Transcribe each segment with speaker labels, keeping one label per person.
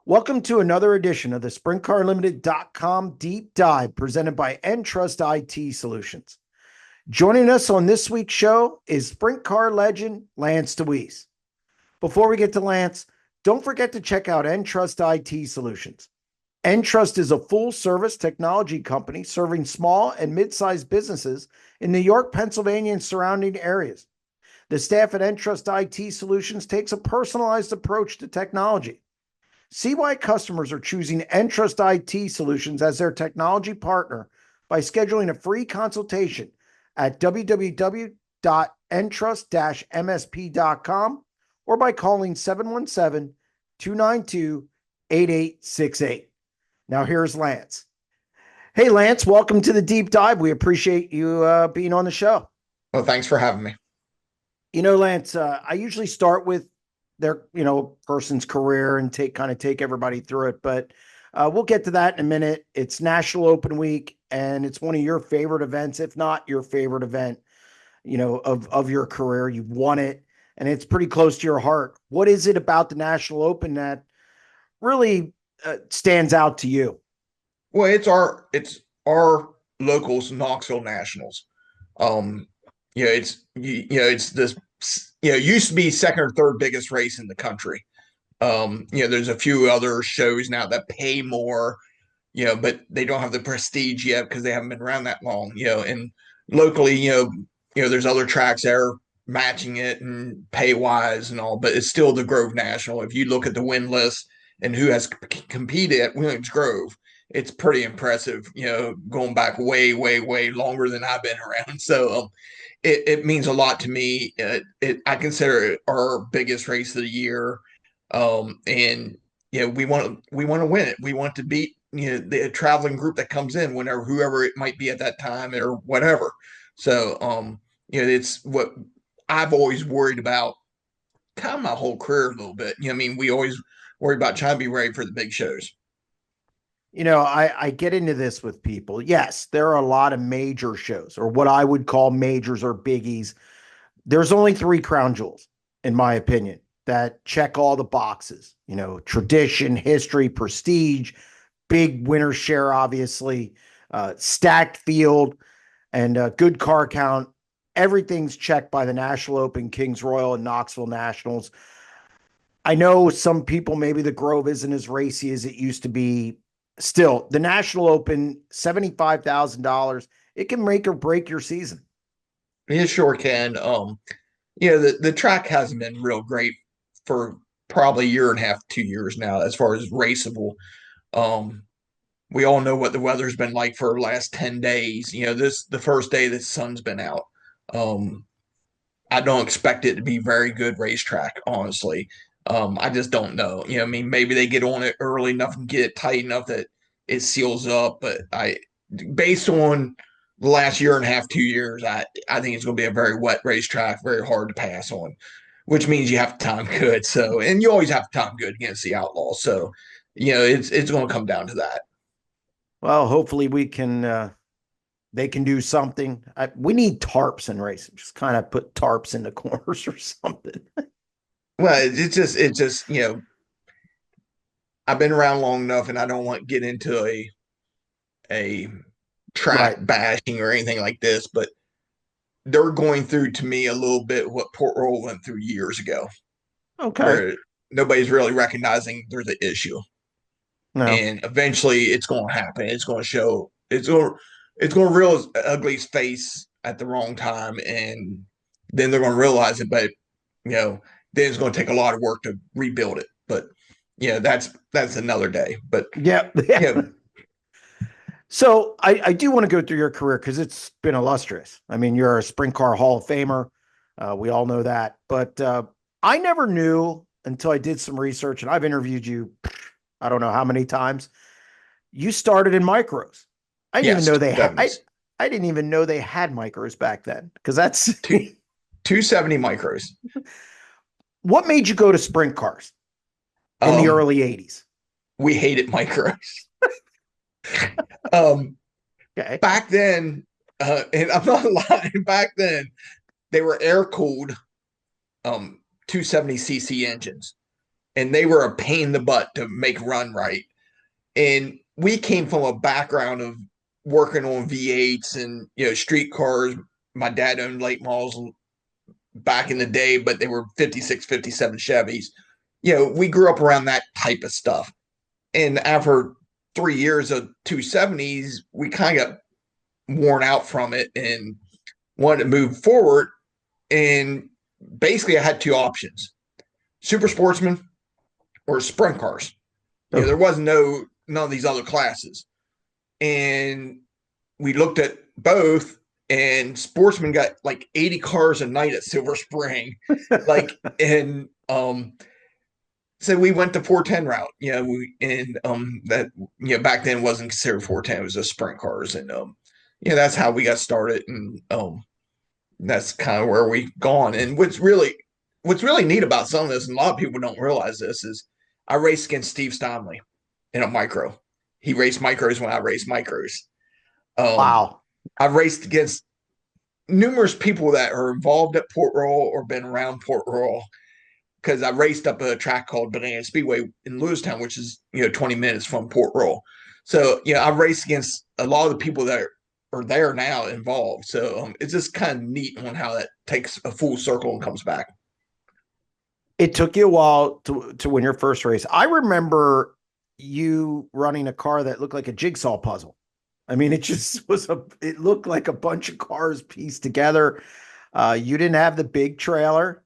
Speaker 1: Welcome to another edition of the SprintCarLimited.com Deep Dive presented by EnTrust IT Solutions. Joining us on this week's show is Sprint Car legend Lance Dewease. Before we get to Lance, don't forget to check out EnTrust IT Solutions. EnTrust is a full-service technology company serving small and mid-sized businesses in New York, Pennsylvania, and surrounding areas. The staff at EnTrust IT Solutions takes a personalized approach to technology. See why customers are choosing EnTrust IT Solutions as their technology partner by scheduling a free consultation at www.entrust-msp.com or by calling 717-292-8868. Now here's Lance. Hey, Lance, welcome to the Deep Dive. We appreciate you being on the show.
Speaker 2: Well, thanks for having me.
Speaker 1: You know, Lance, I usually start with their, person's career and take everybody through it. But we'll get to that in a minute. It's National Open Week, and it's one of your favorite events, if not your favorite event, of your career. You've won it, and it's pretty close to your heart. What is it about the National Open that really stands out to you?
Speaker 2: Well, it's our locals Knoxville Nationals. It's this. It used to be second or third biggest race in the country. There's a few other shows now that pay more, but they don't have the prestige yet because they haven't been around that long. And locally, there's other tracks that are matching it and pay wise and all, but it's still the Grove National. If you look at the win list and who has competed at Williams Grove, it's pretty impressive. Going back way, way, way longer than I've been around. So. It means a lot to me. I consider it our biggest race of the year, and we want to win it. We want to beat the traveling group that comes in, whoever it might be at that time or whatever. So it's what I've always worried about, kind of my whole career a little bit. We always worry about trying to be ready for the big shows.
Speaker 1: I get into this with people. Yes, there are a lot of major shows, or what I would call majors or biggies. There's only three crown jewels, in my opinion, that check all the boxes. Tradition, history, prestige, big winner share, obviously, stacked field, and good car count. Everything's checked by the National Open, Kings Royal, and Knoxville Nationals. I know some people, maybe the Grove isn't as racy as it used to be. Still, the National Open, $75,000, it can make or break your season.
Speaker 2: It sure can. The track hasn't been real great for probably a year and a half, 2 years now, as far as raceable. We all know what the weather's been like for the last 10 days. The first day the sun's been out. I don't expect it to be very good racetrack, honestly. I just don't know. Maybe they get on it early enough and get it tight enough that it seals up. But based on the last year and a half, 2 years, I think it's going to be a very wet racetrack, very hard to pass on, which means you have to time good. So, and you always have to time good against the Outlaws. So, it's going to come down to that.
Speaker 1: Well, hopefully they can do something. We need tarps in racing. Just kind of put tarps in the corners or something.
Speaker 2: Well, it's just I've been around long enough, and I don't want to get into a track bashing or anything like this, but they're going through, to me, a little bit what Port Royal went through years ago, where nobody's really recognizing there's an issue, and eventually it's going to happen. It's going to show. It's going to real ugly's face at the wrong time, and then they're going to realize it. But then it's going to take a lot of work to rebuild it. But that's another day. But
Speaker 1: yeah. So I do want to go through your career because it's been illustrious. I mean, you're a Sprint Car Hall of Famer. We all know that. But I never knew until I did some research, and I've interviewed you, I don't know how many times. You started in micros. I didn't even know they had. I didn't even know they had micros back then, because that's
Speaker 2: 270 micros.
Speaker 1: What made you go to sprint cars in the early 80s?
Speaker 2: We hated micros.
Speaker 1: Okay.
Speaker 2: Back then, and I'm not lying, back then they were air cooled 270cc engines. and they were a pain in the butt to make run right. And we came from a background of working on V8s and street cars. My dad owned late models back in the day, but they were 56, 57 Chevys. We grew up around that type of stuff. And after 3 years of 270s, we kind of got worn out from it and wanted to move forward. And basically, I had two options: super sportsman or sprint cars. There was none of these other classes. And we looked at both, and sportsman got like 80 cars a night at Silver Spring. So we went the 410 route, that back then wasn't considered 410, it was just sprint cars. And that's how we got started. And that's kind of where we've gone. And what's really neat about some of this, and a lot of people don't realize this, is I raced against Steve Stanley in a micro. He raced micros when I raced micros.
Speaker 1: Wow.
Speaker 2: I've raced against numerous people that are involved at Port Royal or been around Port Royal, because I raced up a track called Banana Speedway in Lewistown, which is 20 minutes from Port Royal. So I've raced against a lot of the people that are there now involved. So it's just kind of neat on how that takes a full circle and comes back.
Speaker 1: It took you a while to win your first race. I remember you running a car that looked like a jigsaw puzzle. I mean, it just was it looked like a bunch of cars pieced together. You didn't have the big trailer,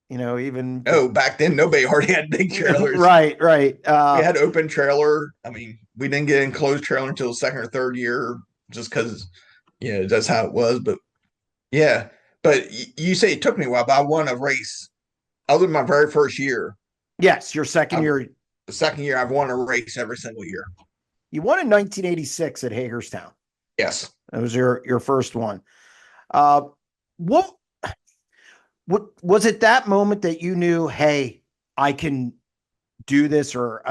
Speaker 1: even.
Speaker 2: Back then, nobody hardly had big trailers.
Speaker 1: Right. We
Speaker 2: had open trailer. I mean, we didn't get enclosed trailer until the second or third year, just because, that's how it was. But yeah, but you say it took me a while, but I won a race other than my very first year.
Speaker 1: Yes, your second year.
Speaker 2: The second year, I've won a race every single year.
Speaker 1: You won in 1986 at Hagerstown.
Speaker 2: Yes.
Speaker 1: That was your first one. What was it that moment that you knew, hey, I can do this? Or,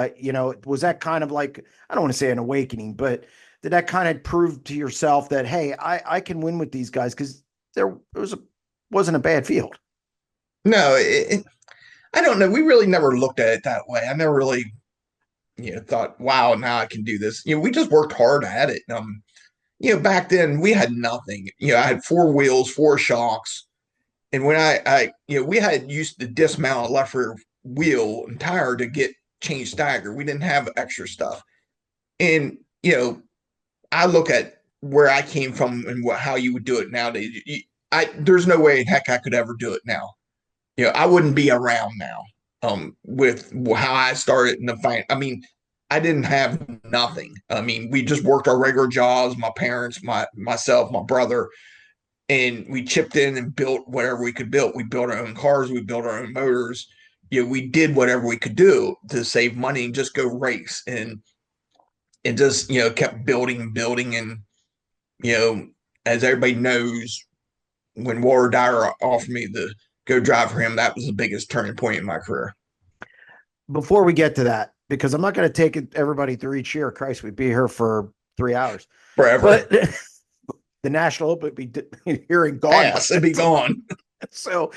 Speaker 1: was that kind of like, I don't want to say an awakening, but did that kind of prove to yourself that, hey, I can win with these guys? Because wasn't a bad field.
Speaker 2: No, I don't know. We really never looked at it that way. I never really thought, wow, now I can do this. We just worked hard at it. Back then we had nothing. I had 4 wheels, 4 shocks. And when we had used to dismount a left rear wheel and tire to get changed stagger. We didn't have extra stuff. And, I look at where I came from and how you would do it nowadays. There's no way in heck I could ever do it now. I wouldn't be around now. With how I started in the fight. I mean, I didn't have nothing. I mean, we just worked our regular jobs, my parents, myself, my brother, and we chipped in and built whatever we could build. We built our own cars, we built our own motors. We did whatever we could do to save money and just go race. And it just, kept building and building. And, as everybody knows, when Walt Dyer offered me the go drive for him, that was the biggest turning point in my career.
Speaker 1: Before we get to that, because I'm not going to take everybody through each year. Christ, we'd be here for 3 hours.
Speaker 2: Forever.
Speaker 1: But the National Open would be here and gone.
Speaker 2: Yes, it'd be gone.
Speaker 1: So,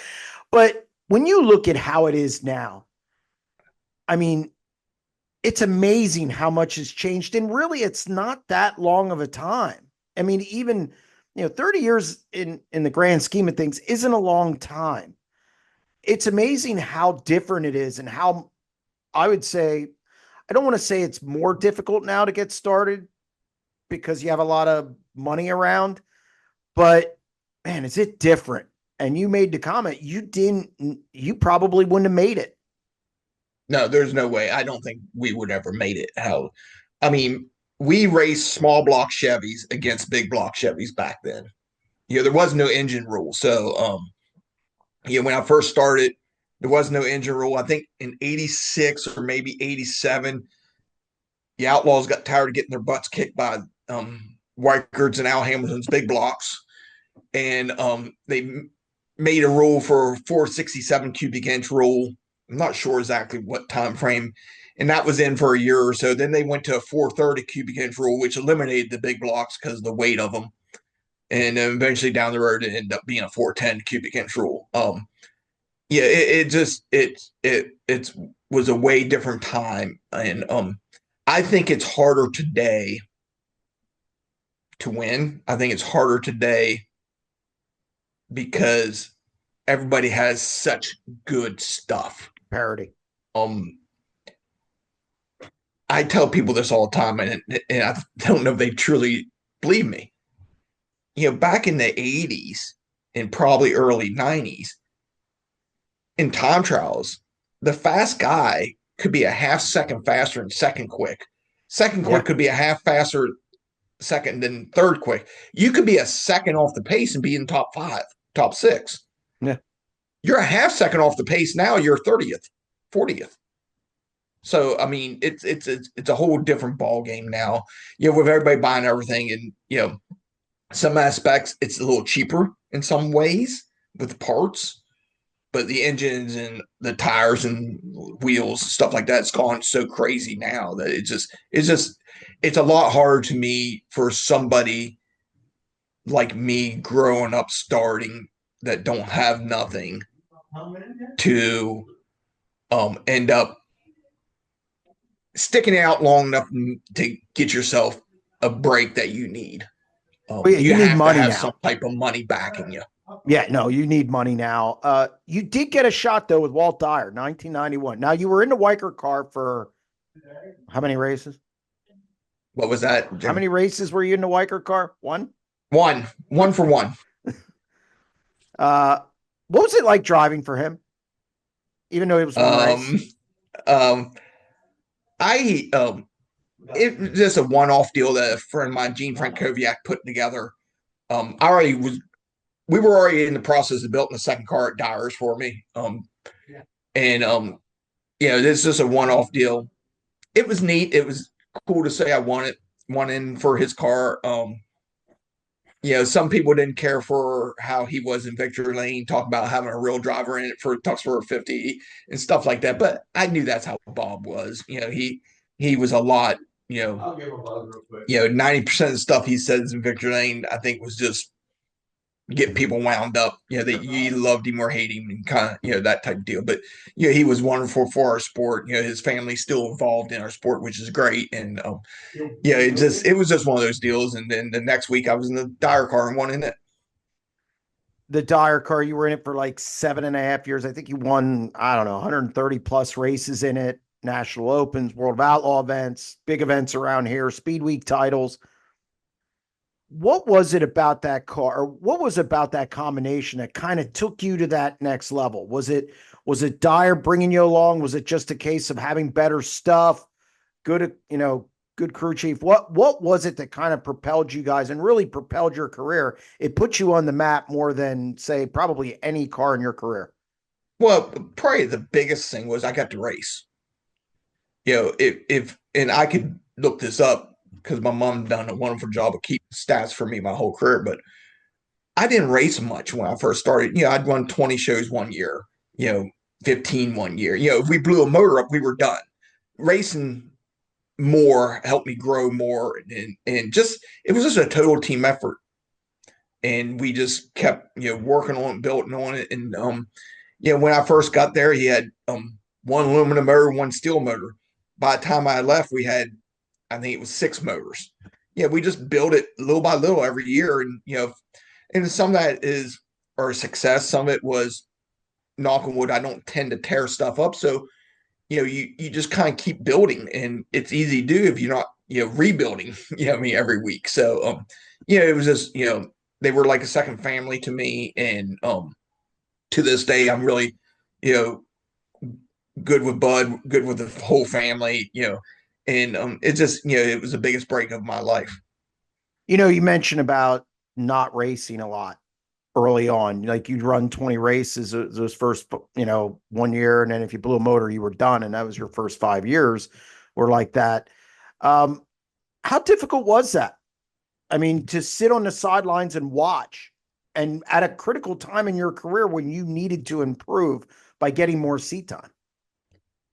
Speaker 1: but when you look at how it is now, I mean, it's amazing how much has changed. And really, it's not that long of a time. I mean, even, 30 years in the grand scheme of things isn't a long time. It's amazing how different it is and how, I would say, I don't want to say it's more difficult now to get started because you have a lot of money around, but man, is it different? And you made the comment, you probably wouldn't have made it.
Speaker 2: No, there's no way. I don't think we would ever made it. We raced small block Chevys against big block Chevys back then. There was no engine rule. So, when I first started, there was no engine rule. I think in 86 or maybe 87, the Outlaws got tired of getting their butts kicked by Weikert's and Al Hamilton's big blocks. And they made a rule for 467 cubic inch rule. I'm not sure exactly what time frame. And that was in for a year or so. Then they went to a 430 cubic inch rule, which eliminated the big blocks because of the weight of them. And then eventually down the road, it ended up being a 410 cubic inch rule. It's was a way different time. And I think it's harder today to win. I think it's harder today because everybody has such good stuff.
Speaker 1: Parody.
Speaker 2: Um, I tell people this all the time, and I don't know if they truly believe me. Back in the 80s and probably early 90s, in time trials, the fast guy could be a half second faster than second quick. Second quick could be a half faster second than third quick. You could be a second off the pace and be in top 5, top 6.
Speaker 1: Yeah.
Speaker 2: You're a half second off the pace now, you're 30th, 40th. So I mean, it's a whole different ball game now. With everybody buying everything, and some aspects it's a little cheaper in some ways with parts, but the engines and the tires and wheels, stuff like that's gone so crazy now that it's a lot harder to me for somebody like me growing up starting that don't have nothing to end up sticking out long enough to get yourself a break that you need.
Speaker 1: You need money
Speaker 2: to have
Speaker 1: now.
Speaker 2: some type of money backing you.
Speaker 1: Yeah, no, you need money now. You did get a shot though with Walt Dyer, 1991. Now you were in the Weicker car for how many races?
Speaker 2: What was that, Jim?
Speaker 1: How many races were you in the Weicker car? One
Speaker 2: for one.
Speaker 1: What was it like driving for him? Even though it was one race.
Speaker 2: It was just a one-off deal that a friend of mine, Gene Frankowiak, put together. We were already in the process of building the second car at Dyer's for me. This is just a one-off deal. It was neat. It was cool to say I wanted one in for his car. Some people didn't care for how he was in victory lane, talk about having a real driver in it for Tuxford 50 and stuff like that. But I knew that's how Bob was. He was a lot,
Speaker 3: I'll give him a buzz real quick.
Speaker 2: 90% of the stuff he says in victory lane, I think was just get people wound up, that you loved him or hate him and kind of, that type of deal. But, he was wonderful for our sport. His family's still involved in our sport, which is great. And, it was just one of those deals. And then the next week I was in the Dyer car and won in it.
Speaker 1: The Dyer car, you were in it for like 7.5 years. I think you won, 130 plus races in it. National Opens, World of Outlaw events, big events around here, Speed Week titles. What was it about that car? Or what was about that combination that kind of took you to that next level? Was it Dyer bringing you along? Was it just a case of having better stuff, good crew chief? What was it that kind of propelled you guys and really propelled your career? It put you on the map more than, say, probably any car in your career.
Speaker 2: Well, probably the biggest thing was I got to race. And I could look this up because my mom done a wonderful job of keeping stats for me my whole career, but I didn't race much when I first started. I'd run 20 shows one year, 15 one year. If we blew a motor up, we were done. Racing more helped me grow more, and just it was just a total team effort. And we just kept working on it, building on it. And when I first got there, he had one aluminum motor, one steel motor. By the time I left, we had, I think it was 6 motors. We just built it little by little every year. And, and some of that is our success. Some of it was, knock on wood, I don't tend to tear stuff up. So, you just kind of keep building, and it's easy to do if you're not, rebuilding, every week. So, it was just, they were like a second family to me. And to this day, I'm really, good with Bud, good with the whole family, and it just, it was the biggest break of my life.
Speaker 1: You mentioned about not racing a lot early on. Like you'd run 20 races those first, 1 year. And then if you blew a motor, you were done. And that was your first 5 years were like that. How difficult was that? I mean, to sit on the sidelines and watch, and at a critical time in your career when you needed to improve by getting more seat time.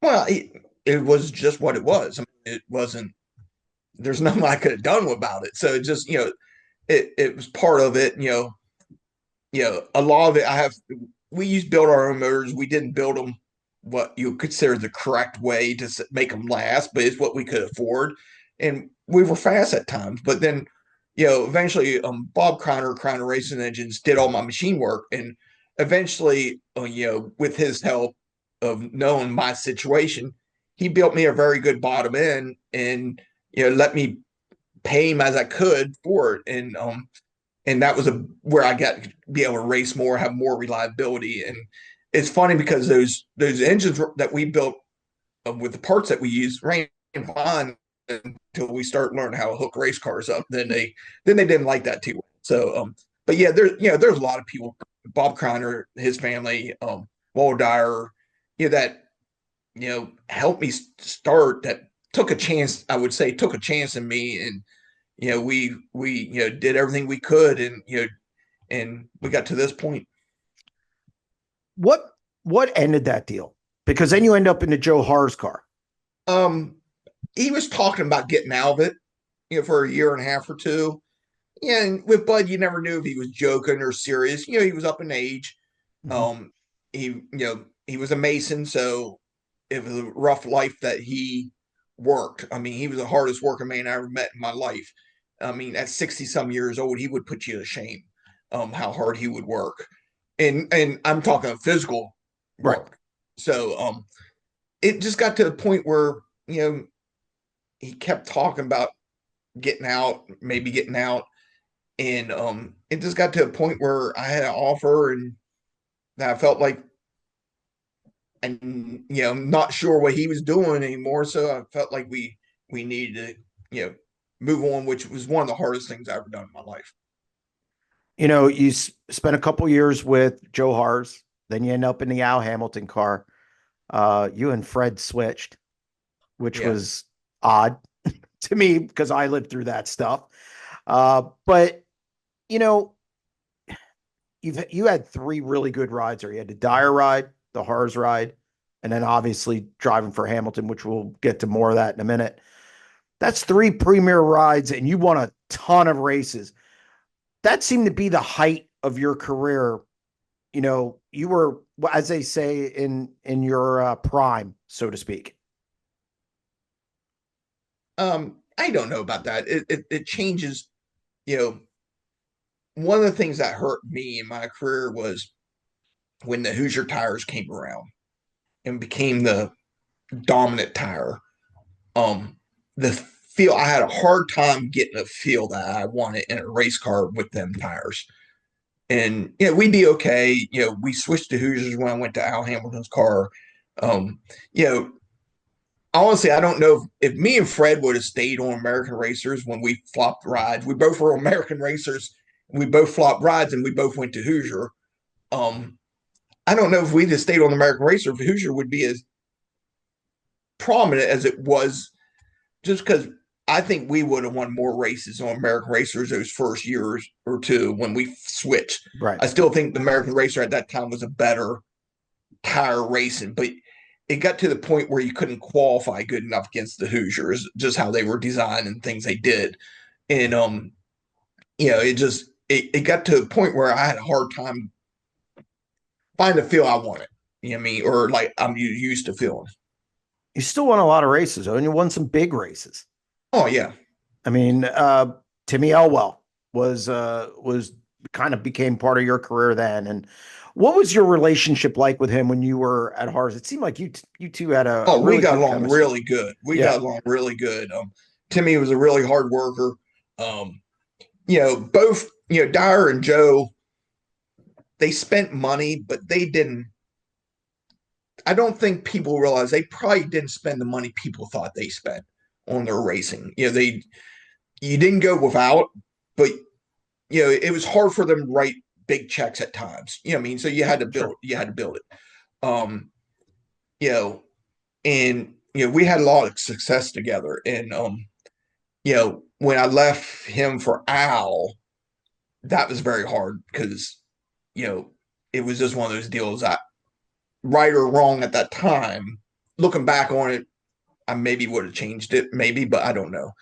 Speaker 2: Well, it was just what it was. I mean, it wasn't, there's nothing I could have done about it. So it just, it was part of it, a lot of it, we used to build our own motors. We didn't build them what you consider the correct way to make them last, but it's what we could afford. And we were fast at times. But then, eventually Bob Kreiner Racing Engines did all my machine work. And eventually, with his help of knowing my situation, he built me a very good bottom end and, let me pay him as I could for it. And that was where I got to be able to race more, have more reliability. And it's funny because those engines that we built with the parts that we use ran fine until we start learning how to hook race cars up. Then they didn't like that too. So, but yeah, there's a lot of people, Bob Kreiner, his family, Walt Dyer, that helped me start. That took a chance. I would say took a chance in me, and we did everything we could, and we got to this point.
Speaker 1: What ended that deal? Because then you end up in the Joe Harz car.
Speaker 2: He was talking about getting out of it, for a year and a half or two. Yeah, and with Bud, you never knew if he was joking or serious. He was up in age. Mm-hmm. He was a Mason, so it was a rough life that he worked. I mean, he was the hardest working man I ever met in my life. I mean, at 60 some years old, he would put you to shame, how hard he would work. And I'm talking physical work. Right. So, it just got to the point where, he kept talking about maybe getting out. And, it just got to a point where I had an offer and I felt like, and, I'm not sure what he was doing anymore. So I felt like we needed to, move on, which was one of the hardest things I've ever done in my life.
Speaker 1: You spent a couple years with Joe Harz, then you end up in the Al Hamilton car. You and Fred switched, which was odd to me because I lived through that stuff. But you had three really good rides there. You had the Dyer ride, the Harz ride, and then obviously driving for Hamilton, which we'll get to more of that in a minute. That's three premier rides, and you won a ton of races. That seemed to be the height of your career. You were, as they say, in your prime, so to speak.
Speaker 2: I don't know about that. It changes. One of the things that hurt me in my career was when the Hoosier tires came around and became the dominant tire. The feel I had a hard time getting a feel that I wanted in a race car with them tires. And we'd be okay. We switched to Hoosiers when I went to Al Hamilton's car. Honestly, I don't know if me and Fred would have stayed on American Racers when we flopped rides. We both were American Racers. We both flopped rides, and we both went to Hoosier. I don't know if we just stayed on American Racer, if Hoosier would be as prominent as it was, just because I think we would have won more races on American Racers those first years or two when we switched.
Speaker 1: Right.
Speaker 2: I still think the American Racer at that time was a better tire racing, but it got to the point where you couldn't qualify good enough against the Hoosiers, just how they were designed and things they did. And, it got to a point where I had a hard time finding the feel I wanted, or like I'm used to feeling.
Speaker 1: You still won a lot of races, though, and you won some big races.
Speaker 2: Oh yeah.
Speaker 1: I mean, Timmy Elwell was kind of became part of your career then. And what was your relationship like with him when you were at Harz? It seemed like you two had
Speaker 2: we got along really good. We got along really good. Timmy was a really hard worker. Both, Dyer and Joe, they spent money, but they didn't. I don't think people realize they probably didn't spend the money people thought they spent on their racing. You didn't go without, but it was hard for them to write big checks at times. So you had to build it. And we had a lot of success together. And when I left him for Al, that was very hard because it was just one of those deals that, right or wrong at that time, looking back on it, I maybe would have changed it, maybe, but I don't know.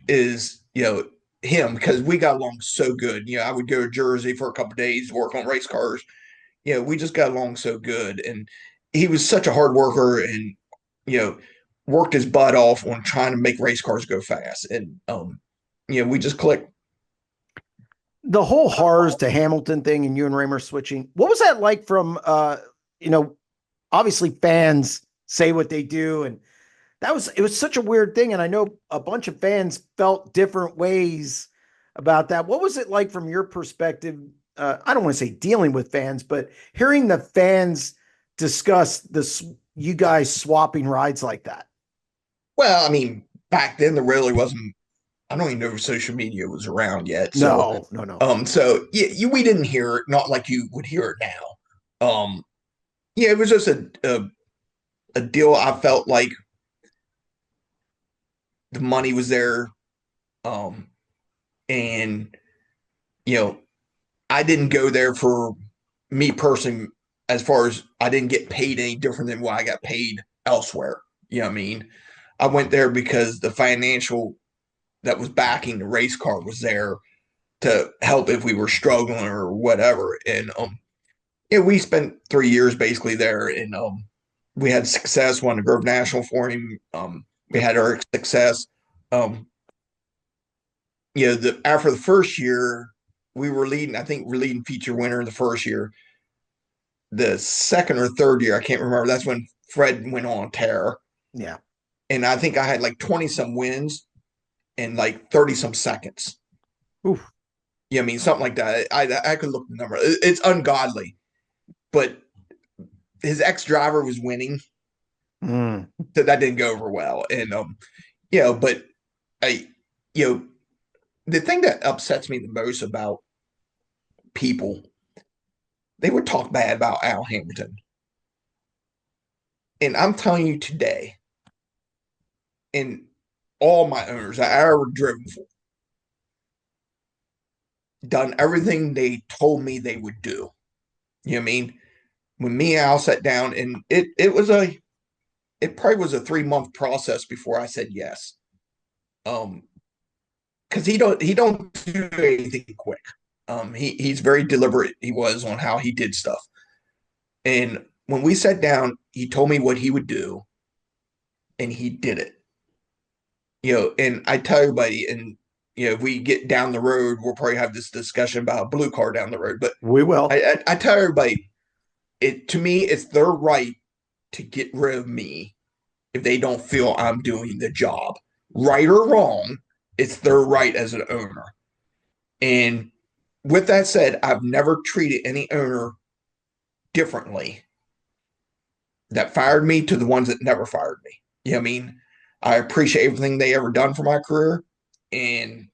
Speaker 2: Is him, because we got along so good. I would go to Jersey for a couple of days, work on race cars. We just got along so good, and he was such a hard worker and, worked his butt off on trying to make race cars go fast. And, we just clicked.
Speaker 1: The whole Harz to Hamilton thing and you and Raymer switching. What was that like from, obviously fans say what they do. And it was such a weird thing. And I know a bunch of fans felt different ways about that. What was it like from your perspective? I don't want to say dealing with fans, but hearing the fans discuss this, you guys swapping rides like that.
Speaker 2: Well, I mean, back then there really wasn't. I don't even know if social media was around yet.
Speaker 1: No.
Speaker 2: So yeah, we didn't hear it, not like you would hear it now. Yeah, it was just a deal. I felt like the money was there, and I didn't go there for me personally. As far as I didn't get paid any different than what I got paid elsewhere. You know what I mean? I went there because the financial that was backing the race car was there to help if we were struggling or whatever. And we spent 3 years basically there, and we had success. Won the Grove National for him. We had our success. After the first year, we were leading. I think we're leading feature winner the first year. The second or third year, I can't remember. That's when Fred went on tear.
Speaker 1: Yeah.
Speaker 2: And I think I had like 20 some wins and like 30 some seconds.
Speaker 1: Oof.
Speaker 2: Yeah, I mean, something like that. I could look the number. It's ungodly. But his ex-driver was winning. So that didn't go over well. And but the thing that upsets me the most about people, they would talk bad about Al Hamilton. And I'm telling you today, and all my owners I ever driven for, done everything they told me they would do. You know what I mean? When me and Al sat down, and it probably was a 3-month process before I said yes. Because he don't do anything quick. He's very deliberate. He was on how he did stuff. And when we sat down, he told me what he would do, and he did it. And I tell everybody, and if we get down the road, we'll probably have this discussion about a blue car down the road. But
Speaker 1: we will.
Speaker 2: I tell everybody, to me, it's their right to get rid of me if they don't feel I'm doing the job. Right or wrong, it's their right as an owner. And with that said, I've never treated any owner differently that fired me to the ones that never fired me. You know what I mean? I appreciate everything they ever done for my career, and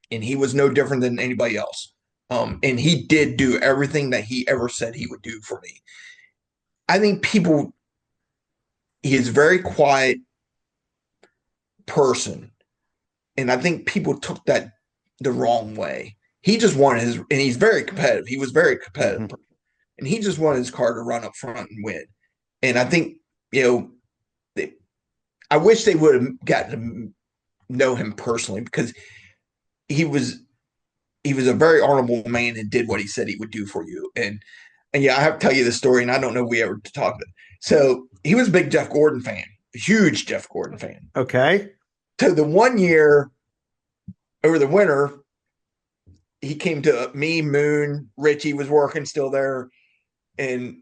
Speaker 2: he was no different than anybody else. And he did do everything that he ever said he would do for me. I think he is a very quiet person, and I think people took that the wrong way. He just wanted and he's very competitive. He was very competitive, and he just wanted his car to run up front and win. And I think, I wish they would have gotten to know him personally, because he was a very honorable man and did what he said he would do for you. And yeah, I have to tell you the story, and I don't know if we ever talked about it. So he was a big Jeff Gordon fan, a huge Jeff Gordon fan.
Speaker 1: Okay.
Speaker 2: So the one year over the winter, he came to me, Moon, Richie was working still there, and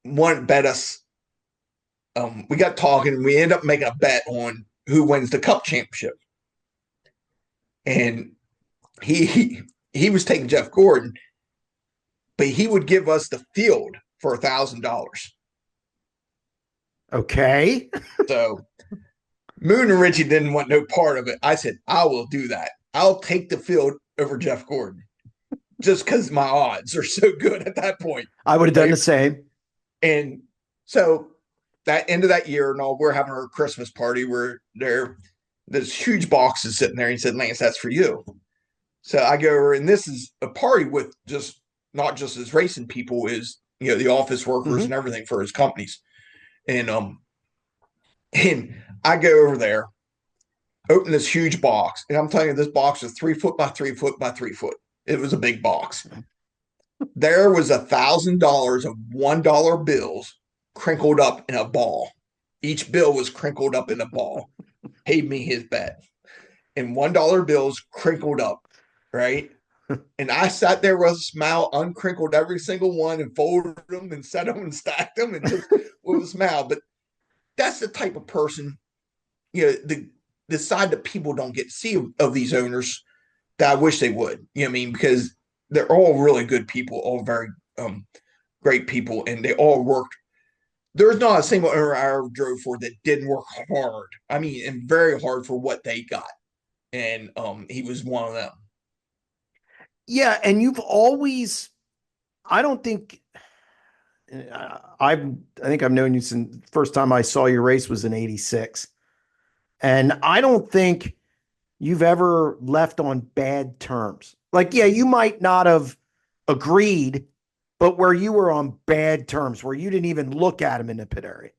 Speaker 2: one bet us. We got talking, and we ended up making a bet on who wins the Cup championship. And he was taking Jeff Gordon, but he would give us the field for $1,000.
Speaker 1: Okay.
Speaker 2: So Moon and Richie didn't want no part of it. I said, I will do that. I'll take the field over Jeff Gordon, just because my odds are so good at that point.
Speaker 1: I would have done the same.
Speaker 2: And so that end of that year, and all, we're having our Christmas party. We're there. This huge box is sitting there. He said, Lance, that's for you. So I go over, and this is a party with just not just his racing people, is the office workers and everything for his companies. And I go over there, open this huge box, and I'm telling you, this box was 3 foot by 3 foot by 3 foot. It was a big box. There was $1,000 of $1 bills crinkled up in a ball. Each bill was crinkled up in a ball. Paid me his bet. And $1 bills crinkled up, right? And I sat there with a smile, uncrinkled every single one and folded them and set them and stacked them and just with a smile. But that's the type of person, the side that people don't get to see of these owners that I wish they would. You know what I mean? Because they're all really good people, all very great people, and they all worked. There's not a single owner I ever drove for that didn't work hard. I mean, and very hard for what they got. And he was one of them.
Speaker 1: Yeah, and you've always, I don't think, I think I've known you since the first time I saw your race was in '86. And I don't think you've ever left on bad terms. Like, yeah, you might not have agreed, but where you were on bad terms, where you didn't even look at him in the pit area.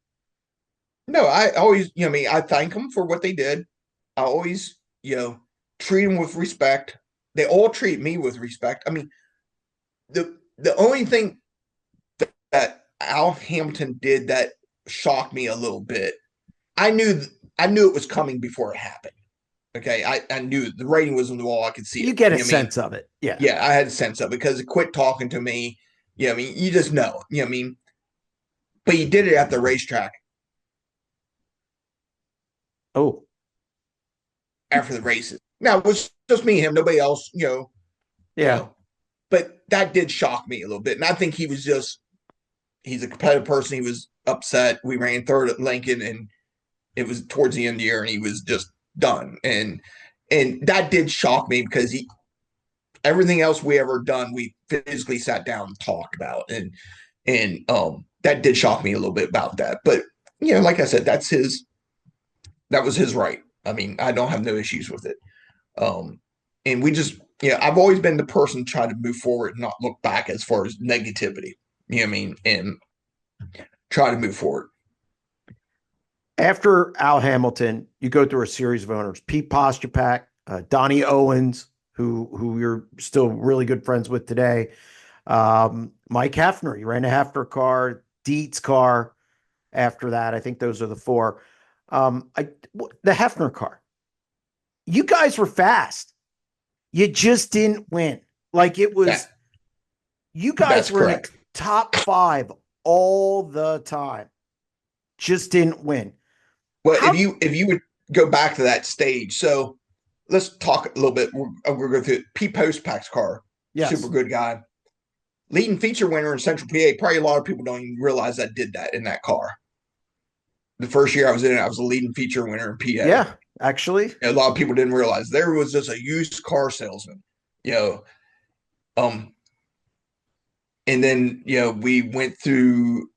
Speaker 2: No, I always, I thank them for what they did. I always, treat them with respect. They all treat me with respect. I mean, the only thing that Al Hamilton did that shocked me a little bit, I knew it was coming before it happened. Okay, I knew the rating was on the wall. I could see it.
Speaker 1: You get a sense of it. Yeah.
Speaker 2: Yeah, I had a sense of it because it quit talking to me. I mean, you just know. But he did it at the racetrack.
Speaker 1: Oh.
Speaker 2: After the races. Now, it was just me and him, nobody else,
Speaker 1: Yeah.
Speaker 2: But that did shock me a little bit. And I think he's a competitive person. He was upset. We ran third at Lincoln, and it was towards the end of the year, and he was just done. And that did shock me because everything else we ever done, we physically sat down and talked about. And that did shock me a little bit about that. But, like I said, that was his right. I mean, I don't have no issues with it. And we just, I've always been the person trying to move forward and not look back as far as negativity, and try to move forward.
Speaker 1: After Al Hamilton, you go through a series of owners: Pete Postupak, Donnie Owens, who you're still really good friends with today. Mike Heffner, you ran a Heffner car, Dietz car. After that, I think those are the four. The Heffner car, you guys were fast. You just didn't win. Like it was, you guys were in the top 5 all the time. Just didn't win.
Speaker 2: Well, if you would go back to that stage, so let's talk a little bit. We're going to go through it. Pete Postpak's car,
Speaker 1: yes.
Speaker 2: Super good guy, leading feature winner in Central PA. Probably a lot of people don't even realize I did that in that car. The first year I was in it, I was a leading feature winner in PA.
Speaker 1: Yeah, actually,
Speaker 2: a lot of people didn't realize there was just a used car salesman, and then we went through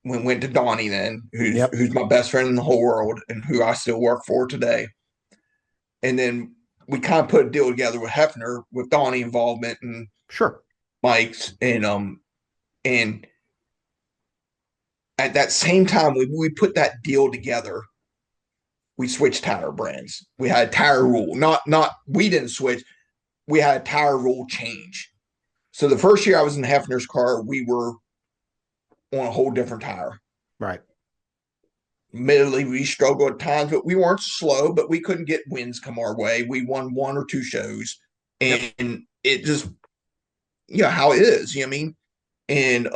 Speaker 2: we went to Donnie then, who's my best friend in the whole world and who I still work for today. And then we kind of put a deal together with Heffner, with Donnie involvement and
Speaker 1: sure
Speaker 2: Mike's, and at that same time we put that deal together, we switched tire brands. We had a tire rule, not we didn't switch. We had a tire rule change. So the first year I was in Heffner's car, we were on a whole different tire.
Speaker 1: Right.
Speaker 2: Admittedly, we struggled at times, but we weren't slow, but we couldn't get wins come our way. We won 1 or 2 shows, and it just, how it is, And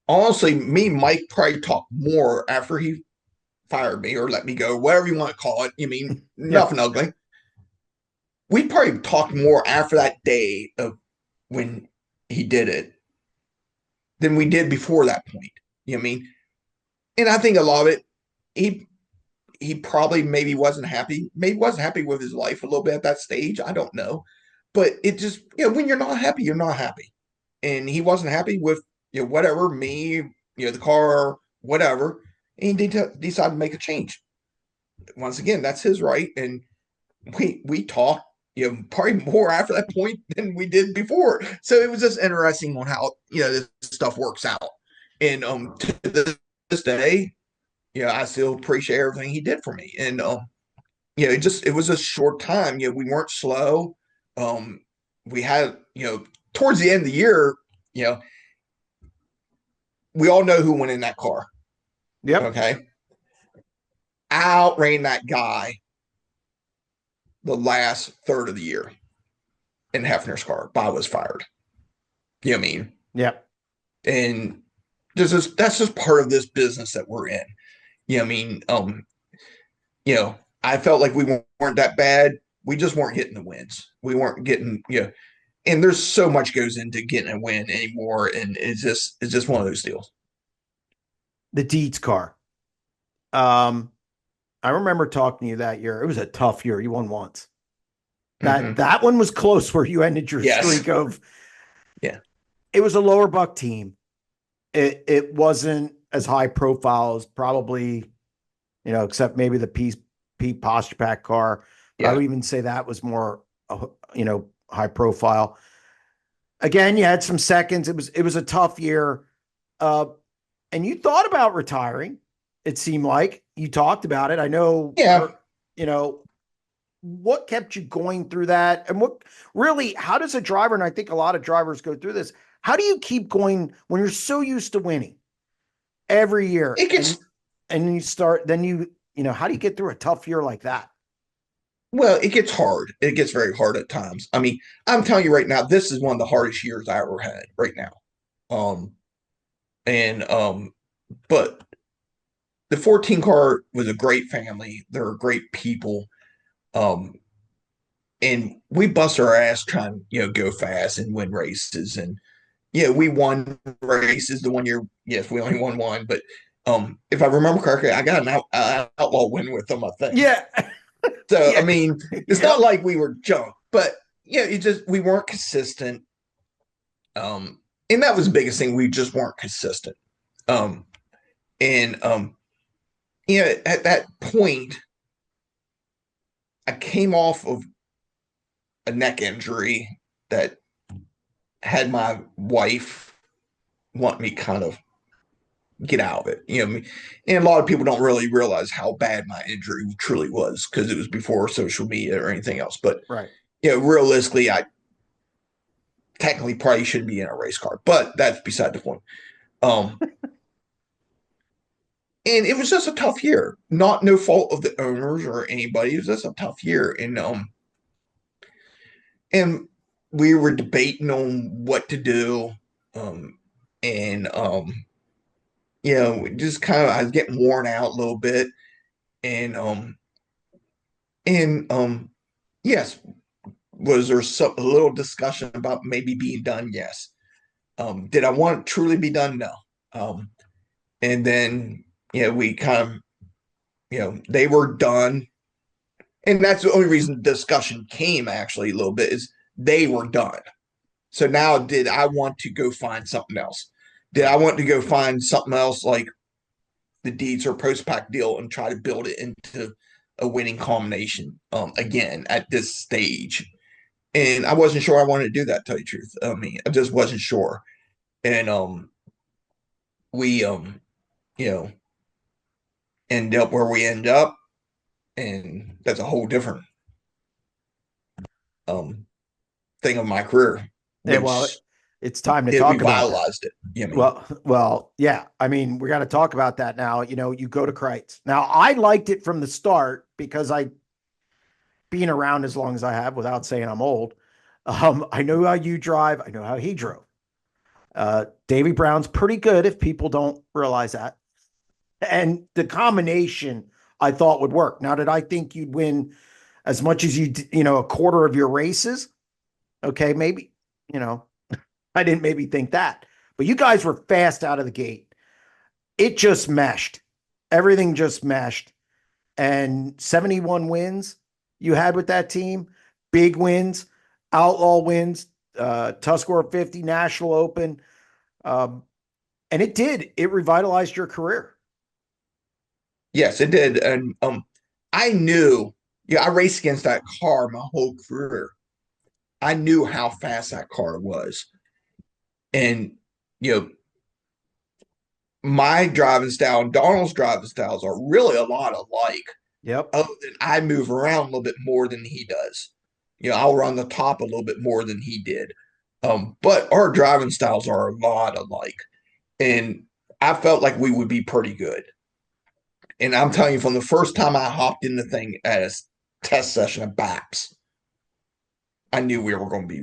Speaker 2: honestly, me and Mike probably talked more after he fired me or let me go, whatever you want to call it. Nothing ugly. We probably talked more after that day of when he did it than we did before that point. And I think a lot of it, he probably maybe wasn't happy. Maybe wasn't happy with his life a little bit at that stage. I don't know. But it just, when you're not happy, you're not happy. And he wasn't happy with, whatever, me, the car, whatever. And he decided to make a change. Once again, that's his right. And we talked, probably more after that point than we did before. So it was just interesting on how, this stuff works out. And to this day, I still appreciate everything he did for me. And it was a short time. We weren't slow. We had, towards the end of the year, you know, we all know who went in that car.
Speaker 1: Yep.
Speaker 2: Okay. I outran that guy the last third of the year in Heffner's car. Bob was fired. You know what I mean?
Speaker 1: Yep.
Speaker 2: And that's just part of this business that we're in. You know what I mean? I felt like we weren't that bad. We just weren't getting the wins. We weren't getting, and there's so much goes into getting a win anymore. And it's just one of those deals.
Speaker 1: The Deeds car. I remember talking to you that year. It was a tough year. You won once. That one was close where you ended your streak of.
Speaker 2: Yeah.
Speaker 1: It was a lower buck team. It wasn't as high profile as probably, except maybe the Pete Posterpack car. Yeah. I would even say that was more, high profile. Again, you had some seconds. It was a tough year. And you thought about retiring. It seemed like you talked about it. I know,
Speaker 2: yeah.
Speaker 1: What kept you going through that? And how does a driver, and I think a lot of drivers go through this, how do you keep going when you're so used to winning every year?
Speaker 2: It gets,
Speaker 1: and you start, then how do you get through a tough year like that?
Speaker 2: Well, it gets hard. It gets very hard at times. I mean, I'm telling you right now, this is one of the hardest years I ever had right now. But the 14 car was a great family. They're great people. And we bust our ass trying, go fast and win races. And we won races the 1 year. Yes, we only won one, but if I remember correctly, I got an outlaw win with them, I think.
Speaker 1: Yeah.
Speaker 2: So, I mean, it's not like we were junk, but we weren't consistent. And that was the biggest thing. We just weren't consistent. At that point, I came off of a neck injury that had my wife want me kind of get out of it. And a lot of people don't really realize how bad my injury truly was because it was before social media or anything else. But
Speaker 1: right.
Speaker 2: Realistically, I technically probably shouldn't be in a race car, but that's beside the point. And it was just a tough year. No fault of the owners or anybody. It was just a tough year. And we were debating on what to do. Just kind of I was getting worn out a little bit. Yes, was there a little discussion about maybe being done? Yes. Did I want to truly be done? No. And then we kind of they were done, and that's the only reason the discussion came actually a little bit is they were done. So now, did I want to go find something else? Did I want to go find something else like the Deeds or post-pack deal and try to build it into a winning combination again at this stage? And I wasn't sure I wanted to do that, to tell you the truth. I mean, I just wasn't sure. And we end up where we end up, and that's a whole different thing of my career.
Speaker 1: Yeah, well, it's time to talk about
Speaker 2: that. It.
Speaker 1: Well, yeah. I mean, we got to talk about that now. You go to Kreitz. Now, I liked it from the start because being around as long as I have, without saying I'm old, I know how you drive. I know how he drove. Davy Brown's pretty good if people don't realize that. And the combination I thought would work. Now, did I think you'd win as much as a quarter of your races? Okay, maybe, I didn't maybe think that. But you guys were fast out of the gate. It just meshed. Everything just meshed. And 71 wins you had with that team, big wins, outlaw wins, Tuscarora 50, National Open. And it revitalized your career.
Speaker 2: Yes, it did. And I knew, I raced against that car my whole career. I knew how fast that car was. And, my driving style and Donald's driving styles are really a lot alike.
Speaker 1: Yep.
Speaker 2: other than I move around a little bit more than he does. I'll run the top a little bit more than he did. But our driving styles are a lot alike. And I felt like we would be pretty good. And I'm telling you, from the first time I hopped in the thing at a test session of BAPS, I knew we were going to be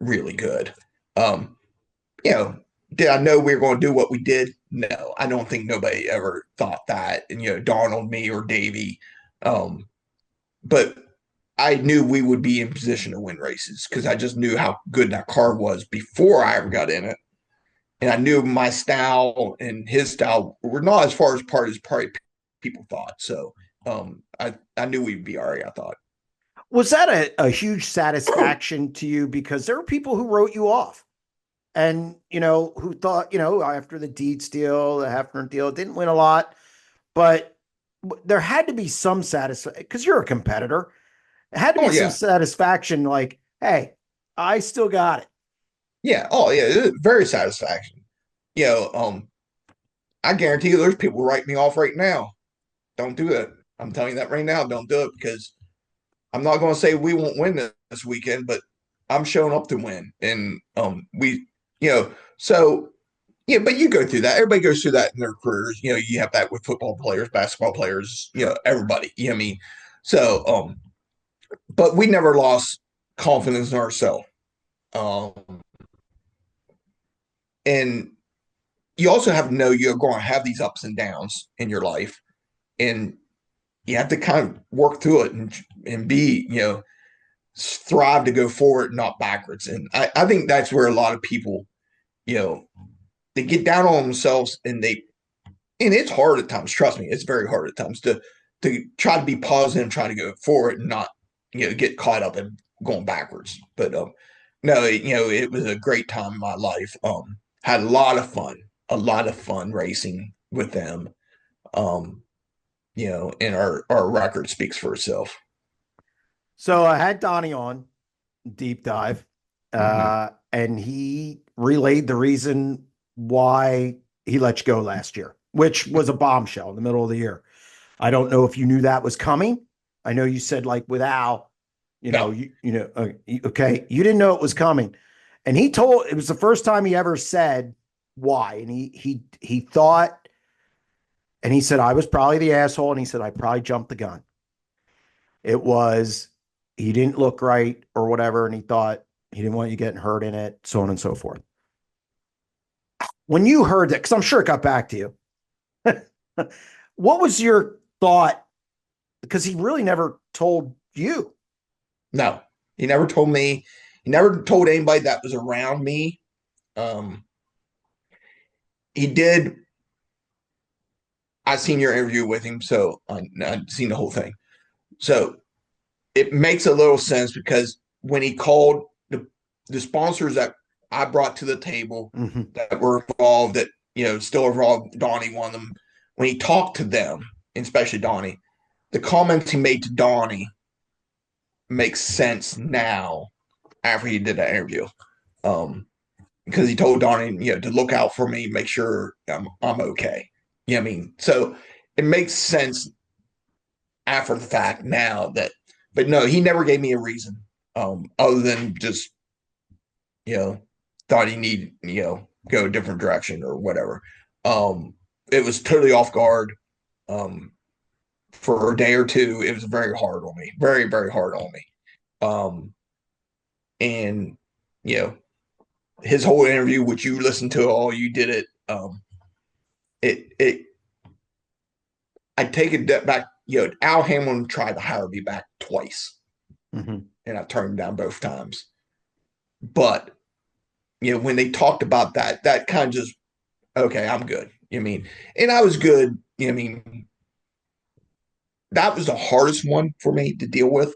Speaker 2: really good. Um, did I know we were going to do what we did? No, I don't think nobody ever thought that. And, Donald, me, or Davey. But I knew we would be in position to win races because I just knew how good that car was before I ever got in it. And I knew my style and his style were not as far apart as probably people thought. So I knew we'd be all right, I thought.
Speaker 1: Was that a huge satisfaction to you? Because there were people who wrote you off and, who thought, after the Dietz deal, the Heffner deal, didn't win a lot, but there had to be some satisfaction because you're a competitor. It had to be some satisfaction like, hey, I still got it.
Speaker 2: Yeah. Oh, yeah. It was very satisfaction. I guarantee you there's people writing me off right now. Don't do it. I'm telling you that right now. Don't do it because I'm not going to say we won't win this weekend, but I'm showing up to win. And so yeah, but you go through that. Everybody goes through that in their careers. You have that with football players, basketball players, everybody. You know what I mean? So, but we never lost confidence in ourselves. And you also have to know you're going to have these ups and downs in your life. And you have to kind of work through it and be, thrive to go forward, not backwards. And I think that's where a lot of people, they get down on themselves and it's hard at times. Trust me, it's very hard at times to try to be positive and try to go forward and not, get caught up in going backwards. But no, it was a great time in my life. Had a lot of fun racing with them. And our record speaks for itself.
Speaker 1: So I had Donnie on deep dive, and he relayed the reason why he let you go last year, which was a bombshell in the middle of the year. I don't know if you knew that was coming. I know you said like with Al,
Speaker 2: No.
Speaker 1: okay, you didn't know it was coming, and it was the first time he ever said why, and he thought. And he said, I was probably the asshole. And he said, I probably jumped the gun. It was, he didn't look right or whatever. And he thought he didn't want you getting hurt in it, so on and so forth. When you heard that, because I'm sure it got back to you, what was your thought? Because he really never told you.
Speaker 2: No, he never told me. He never told anybody that was around me. He did. I seen your interview with him, so I'd seen the whole thing. So it makes a little sense because when he called the sponsors that I brought to the table that were involved, that still involved, Donnie, one of them. When he talked to them, and especially Donnie, the comments he made to Donnie makes sense now after he did that interview. Because he told Donnie, to look out for me, make sure I'm okay. I mean? So it makes sense after the fact now but no, he never gave me a reason other than just, thought he needed, go a different direction or whatever. It was totally off guard. For a day or two, it was very hard on me, very, very hard on me. And, his whole interview, which you listened to all, you did it. I take it back. Al Hamlin tried to hire me back twice, and I turned him down both times. But when they talked about that kind of just, okay, I'm good. And I was good. That was the hardest one for me to deal with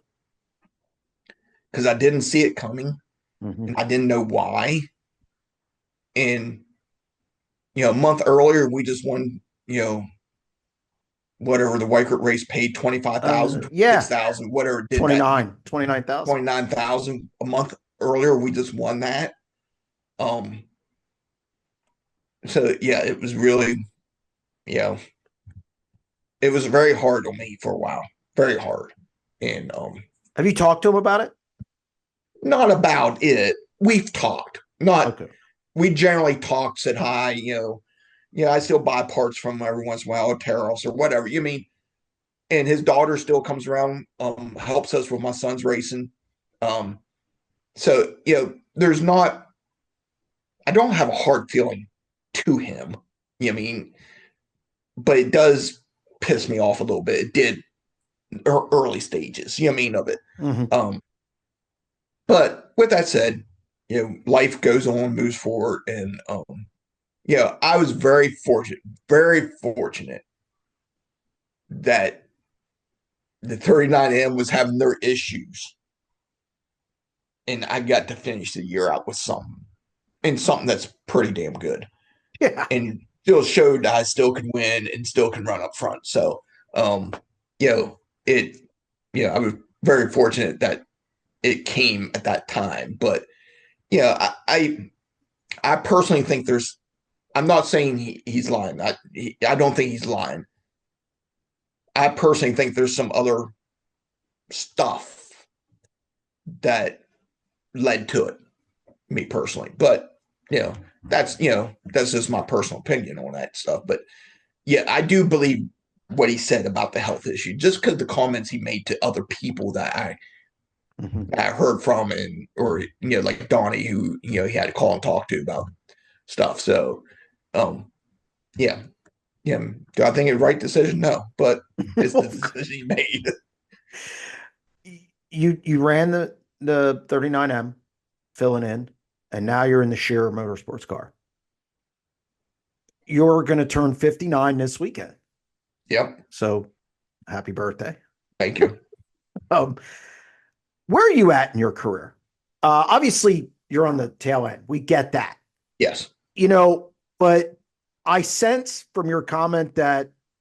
Speaker 2: because I didn't see it coming, and I didn't know why. And a month earlier, we just won. Whatever the Weikert race paid, 25,000, 26,000, whatever it did.
Speaker 1: 29,000.
Speaker 2: 29,000 a month earlier. We just won that. So yeah, it was really, it was very hard on me for a while, very hard. And
Speaker 1: have you talked to him about it?
Speaker 2: not about it. We've talked. Not
Speaker 1: Okay.
Speaker 2: We generally talk, said hi, I still buy parts from him every once in a while, or Terros or whatever. You mean, and his daughter still comes around, helps us with my son's racing. So there's not. I don't have a hard feeling to him. You know what I mean, but it does piss me off a little bit. It did early stages. You know what I mean of it.
Speaker 1: Mm-hmm.
Speaker 2: But with that said, life goes on, moves forward, and I was very fortunate that the 39M was having their issues, and I got to finish the year out with something that's pretty damn good.
Speaker 1: Yeah.
Speaker 2: And still showed I still can win and still can run up front. So, I was very fortunate that it came at that time. But I personally think I'm not saying he's lying. I don't think he's lying. I personally think there's some other stuff that led to it, me personally. But that's just my personal opinion on that stuff. But I do believe what he said about the health issue, just because the comments he made to other people that I heard from, or like Donnie, who he had to call and talk to about stuff. So, do I think it's the right decision? No, but it's the decision he made.
Speaker 1: You ran the 39M, filling in, and now you're in the Scherer Motorsports car. You're going to turn 59 this weekend.
Speaker 2: Yep.
Speaker 1: So, happy birthday.
Speaker 2: Thank you.
Speaker 1: Where are you at in your career? Obviously, you're on the tail end. We get that.
Speaker 2: Yes.
Speaker 1: But I sense from your comment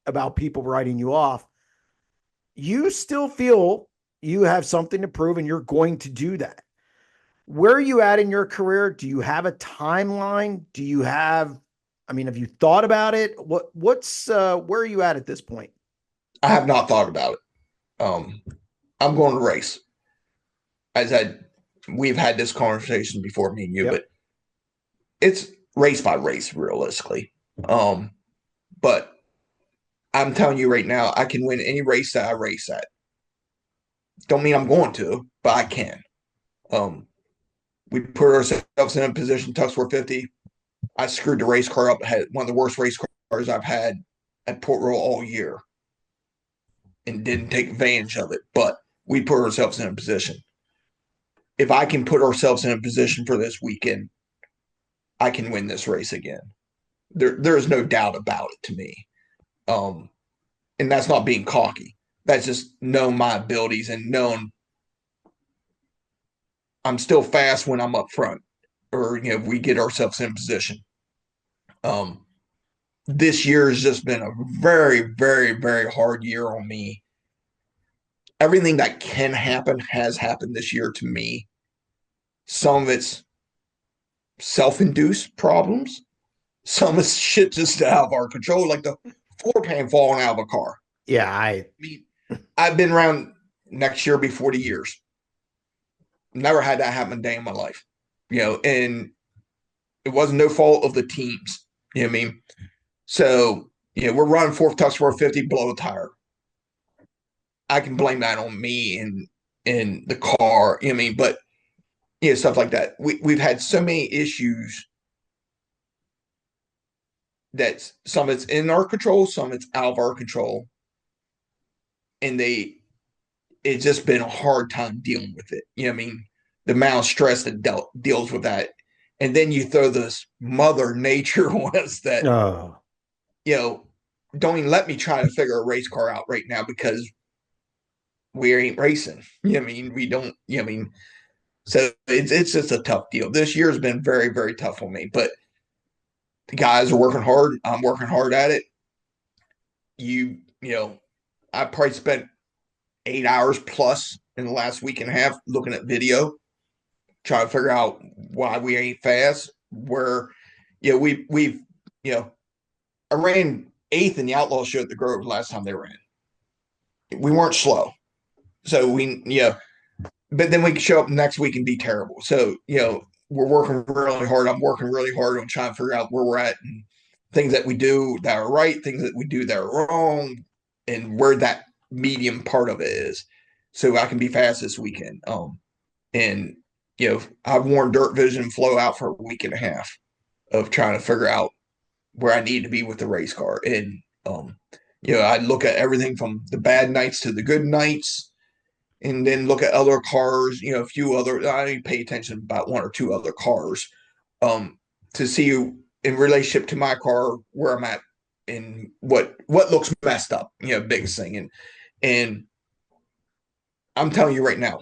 Speaker 1: about people writing you off, you still feel you have something to prove and you're going to do that. Where are you at in your career? Do you have a timeline? Have you thought about it? Where are you at this point?
Speaker 2: I have not thought about it. I'm going to race. We've had this conversation before, me and you, but it's race by race, realistically. But I'm telling you right now, I can win any race that I race at. Don't mean I'm going to, but I can. We put ourselves in a position, Tux 450. I screwed the race car up. I had one of the worst race cars I've had at Port Royal all year and didn't take advantage of it. But we put ourselves in a position. If I can put ourselves in a position for this weekend, I can win this race again. There is no doubt about it to me. And that's not being cocky. That's just knowing my abilities and knowing I'm still fast when I'm up front, or we get ourselves in position. This year has just been a very, very, very hard year on me. Everything that can happen has happened this year to me. Some of it's self-induced problems. Some of it's shit just out of our control, like the floor pan falling out of a car.
Speaker 1: Yeah,
Speaker 2: I've been around next year, be 40 years. Never had that happen a day in my life, and it wasn't no fault of the teams. You know what I mean? So, we're running fourth Tux 450, blow a tire. I can blame that on me and the car. You know what I mean? But stuff like that. We've had so many issues that some of it's in our control, some of it's out of our control, and it's just been a hard time dealing with it. You know what I mean? The amount of stress that deals with that. And then you throw this mother nature on us that, don't even let me try to figure a race car out right now because we ain't racing. You know what I mean? We don't, so it's just a tough deal. This year has been very, very tough on me, but the guys are working hard. I'm working hard at it. I probably spent 8 hours plus in the last week and a half looking at video, trying to figure out why we ain't fast. Where, we've I ran 8th in the Outlaw Show at the Grove last time they were in. We weren't slow. So but then we could show up next week and be terrible. So, we're working really hard. I'm working really hard on trying to figure out where we're at and things that we do that are right, things that we do that are wrong, and where that medium part of it is. So I can be fast this weekend. And I've worn Dirt Vision Flow out for a week and a half of trying to figure out where I need to be with the race car. And I look at everything from the bad nights to the good nights, and then look at other cars, a few other, I pay attention about one or two other cars to see in relationship to my car where I'm at and what looks messed up, biggest thing. And I'm telling you right now,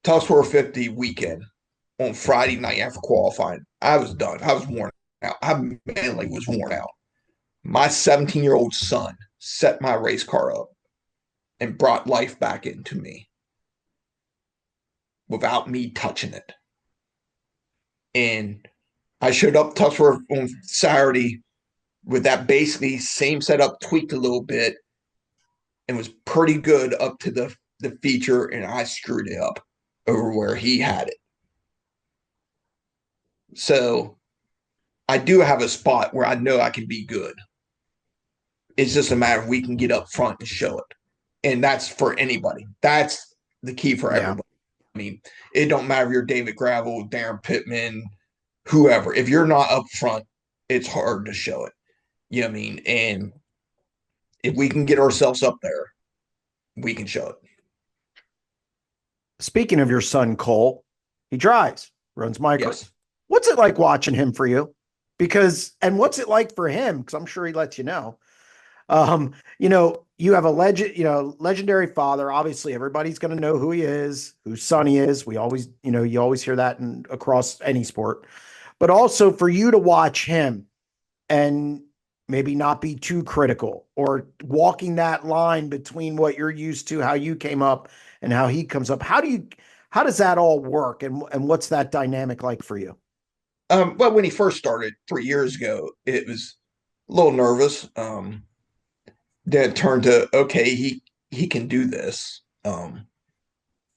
Speaker 2: Tux 450 weekend on Friday night after qualifying, I was done. I was worn out. I mainly was worn out. My 17-year-old son set my race car up and brought life back into me without me touching it. And I showed up Tuxford on Saturday with that basically same setup, tweaked a little bit, and was pretty good up to the feature, and I screwed it up over where he had it. So I do have a spot where I know I can be good. It's just a matter of we can get up front and show it. And that's for anybody. That's the key for everybody. I mean, it don't matter if you're David Gravel, Darren Pittman, whoever. If you're not up front, it's hard to show it. You know what I mean? And if we can get ourselves up there, we can show it.
Speaker 1: Speaking of your son, Cole, he drives, runs micros.
Speaker 2: Yes.
Speaker 1: What's it like watching him for you? And what's it like for him? Because I'm sure he lets you know. You have a legendary father. Obviously, everybody's going to know who he is, whose son he is. We always, you always hear that across any sport. But also for you to watch him and maybe not be too critical or walking that line between what you're used to, how you came up and how he comes up. How does that all work? And what's that dynamic like for you?
Speaker 2: Well, when he first started 3 years ago, it was a little nervous. Then it turned to, okay, he can do this. And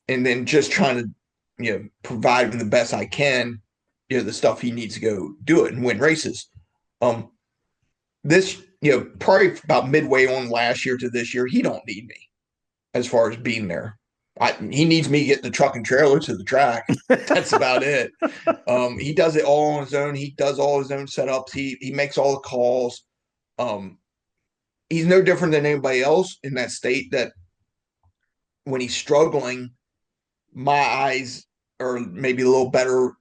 Speaker 2: then just trying to, provide him the best I can, the stuff he needs to go do it and win races. This, probably about midway on last year to this year, he don't need me as far as being there. He needs me to get the truck and trailer to the track. That's about it. He does it all on his own. He does all his own setups. He makes all the calls. He's no different than anybody else in that state, that when he's struggling, my eyes are maybe a little better,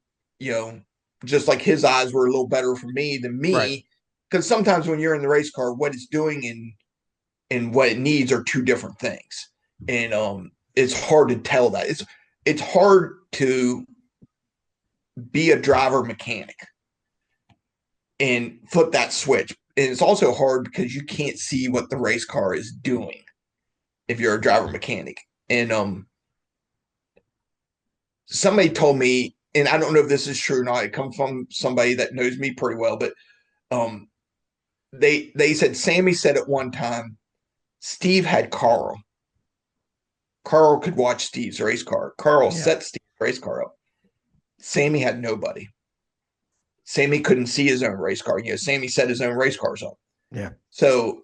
Speaker 2: just like his eyes were a little better for me than me.
Speaker 1: Right.
Speaker 2: Because sometimes when you're in the race car, what it's doing and what it needs are two different things. And it's hard to tell that. It's hard to be a driver mechanic and flip that switch. And it's also hard because you can't see what the race car is doing if you're a driver mechanic. And somebody told me, and I don't know if this is true or not, it comes from somebody that knows me pretty well, but they said Sammy said at one time, Steve had Carl. Carl could watch Steve's race car. Carl set Steve's race car up. Sammy had nobody. Sammy couldn't see his own race car. Sammy set his own race cars up.
Speaker 1: Yeah.
Speaker 2: So,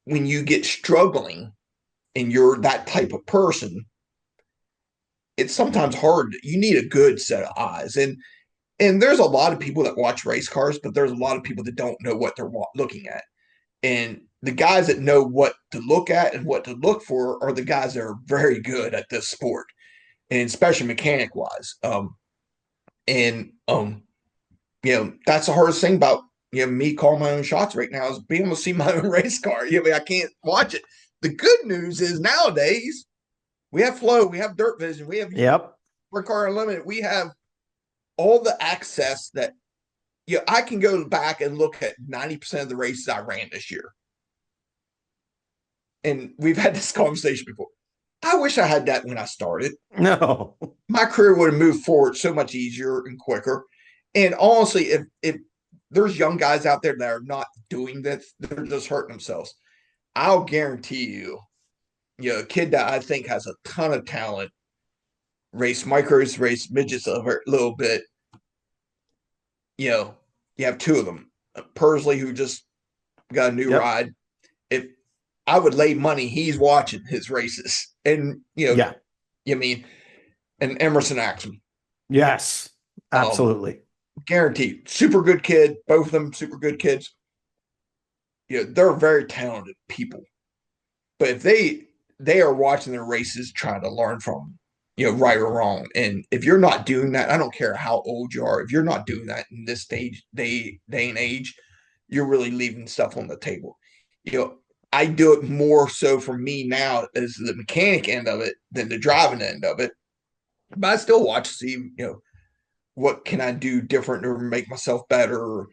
Speaker 2: when you get struggling and you're that type of person, it's sometimes hard. You need a good set of eyes. And there's a lot of people that watch race cars, but there's a lot of people that don't know what they're looking at. And the guys that know what to look at and what to look for are the guys that are very good at this sport, and especially mechanic wise. That's the hardest thing about me calling my own shots right now is being able to see my own race car. I can't watch it. The good news is nowadays we have Flow, we have Dirt Vision, we have Sprint Car Unlimited, we have all the access that I can go back and look at 90% of the races I ran this year. And we've had this conversation before. I wish I had that when I started.
Speaker 1: No.
Speaker 2: My career would have moved forward so much easier and quicker. And honestly, if there's young guys out there that are not doing this. They're just hurting themselves. I'll guarantee you, a kid that I think has a ton of talent, race micros, race midgets a little bit. You have two of them. Persley, who just got a new ride. If I would lay money, he's watching his races. And, and Emerson Axum.
Speaker 1: Yes, absolutely.
Speaker 2: Guaranteed. Super good kid. Both of them super good kids. They're very talented people. But if they are watching their races, trying to learn from them, right or wrong. And if you're not doing that, I don't care how old you are, if you're not doing that in this day and age, you're really leaving stuff on the table. I do it more so for me now as the mechanic end of it than the driving end of it. But I still watch to see, what can I do different or make myself better, or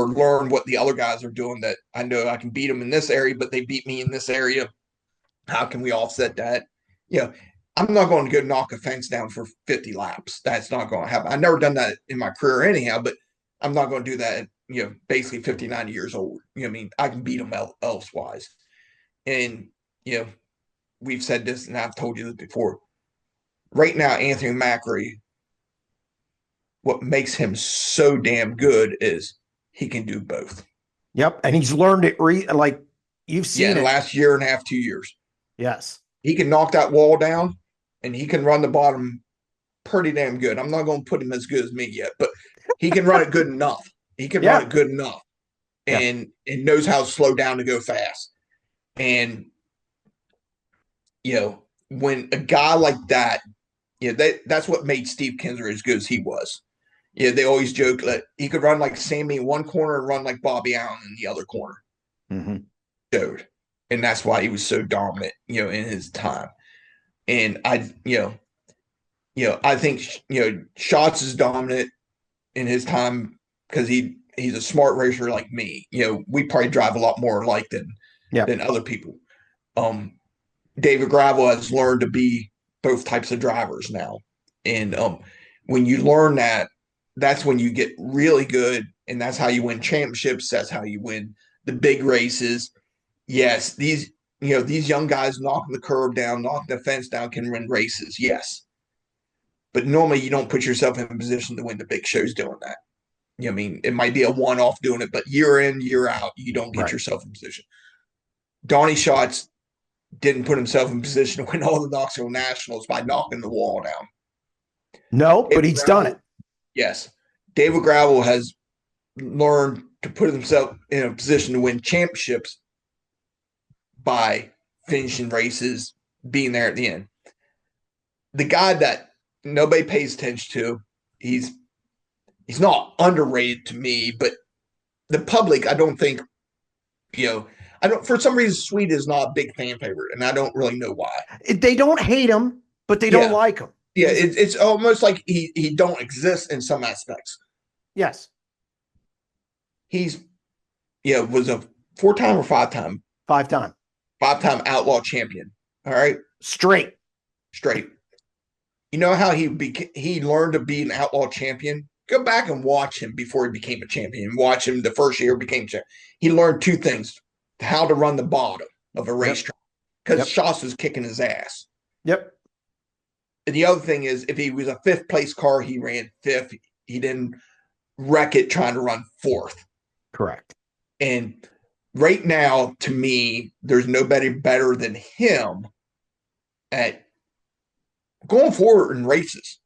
Speaker 2: learn what the other guys are doing that I know I can beat them in this area, but they beat me in this area. How can we offset that? I'm not going to go knock a fence down for 50 laps. That's not going to happen. I've never done that in my career anyhow, but I'm not going to do that at, basically 59 years old. I can beat them elsewise. And, we've said this, and I've told you this before. Right now, Anthony Macri, what makes him so damn good is he can do both.
Speaker 1: Yep. And he's learned it like you've seen
Speaker 2: in
Speaker 1: it
Speaker 2: the last year and a half, 2 years.
Speaker 1: Yes.
Speaker 2: He can knock that wall down and he can run the bottom pretty damn good. I'm not going to put him as good as me yet, but he can run it good enough. He can run it good enough and knows how to slow down to go fast. And, when a guy like that, that's what made Steve Kinser as good as he was. They always joke that he could run like Sammy in one corner and run like Bobby Allen in the other corner.
Speaker 1: Mm-hmm.
Speaker 2: Dude. And that's why he was so dominant, in his time. And I think, Schatz is dominant in his time because he's a smart racer like me. We probably drive a lot more alike than other people. David Gravel has learned to be both types of drivers now. And when you learn that, that's when you get really good. And that's how you win championships. That's how you win the big races. Yes, these young guys knocking the curb down, knocking the fence down can win races. Yes. But normally you don't put yourself in a position to win the big shows doing that. It might be a one-off doing it, but year in, year out, you don't get yourself in position. Donnie Schatz didn't put himself in position to win all the Knoxville Nationals by knocking the wall down.
Speaker 1: No, but he's done it.
Speaker 2: Yes. David Gravel has learned to put himself in a position to win championships by finishing races, being there at the end. The guy that nobody pays attention to, he's not underrated to me, but the public, I don't think, for some reason, Sweet is not a big fan favorite, and I don't really know why.
Speaker 1: They don't hate him, but they don't like him.
Speaker 2: Yeah, it's almost like he don't exist in some aspects.
Speaker 1: Yes.
Speaker 2: He's, was a 4-time or 5-time?
Speaker 1: 5-time.
Speaker 2: 5-time outlaw champion. All right.
Speaker 1: Straight.
Speaker 2: You know how he learned to be an outlaw champion? Go back and watch him before he became a champion. Watch him the first year he became champion. He learned 2 things: how to run the bottom of a racetrack, because Schatz was kicking his ass.
Speaker 1: Yep.
Speaker 2: And the other thing is, if he was a 5th place car, he ran 5th. He didn't wreck it trying to run 4th.
Speaker 1: Correct.
Speaker 2: And right now, to me, there's nobody better than him at going forward in races.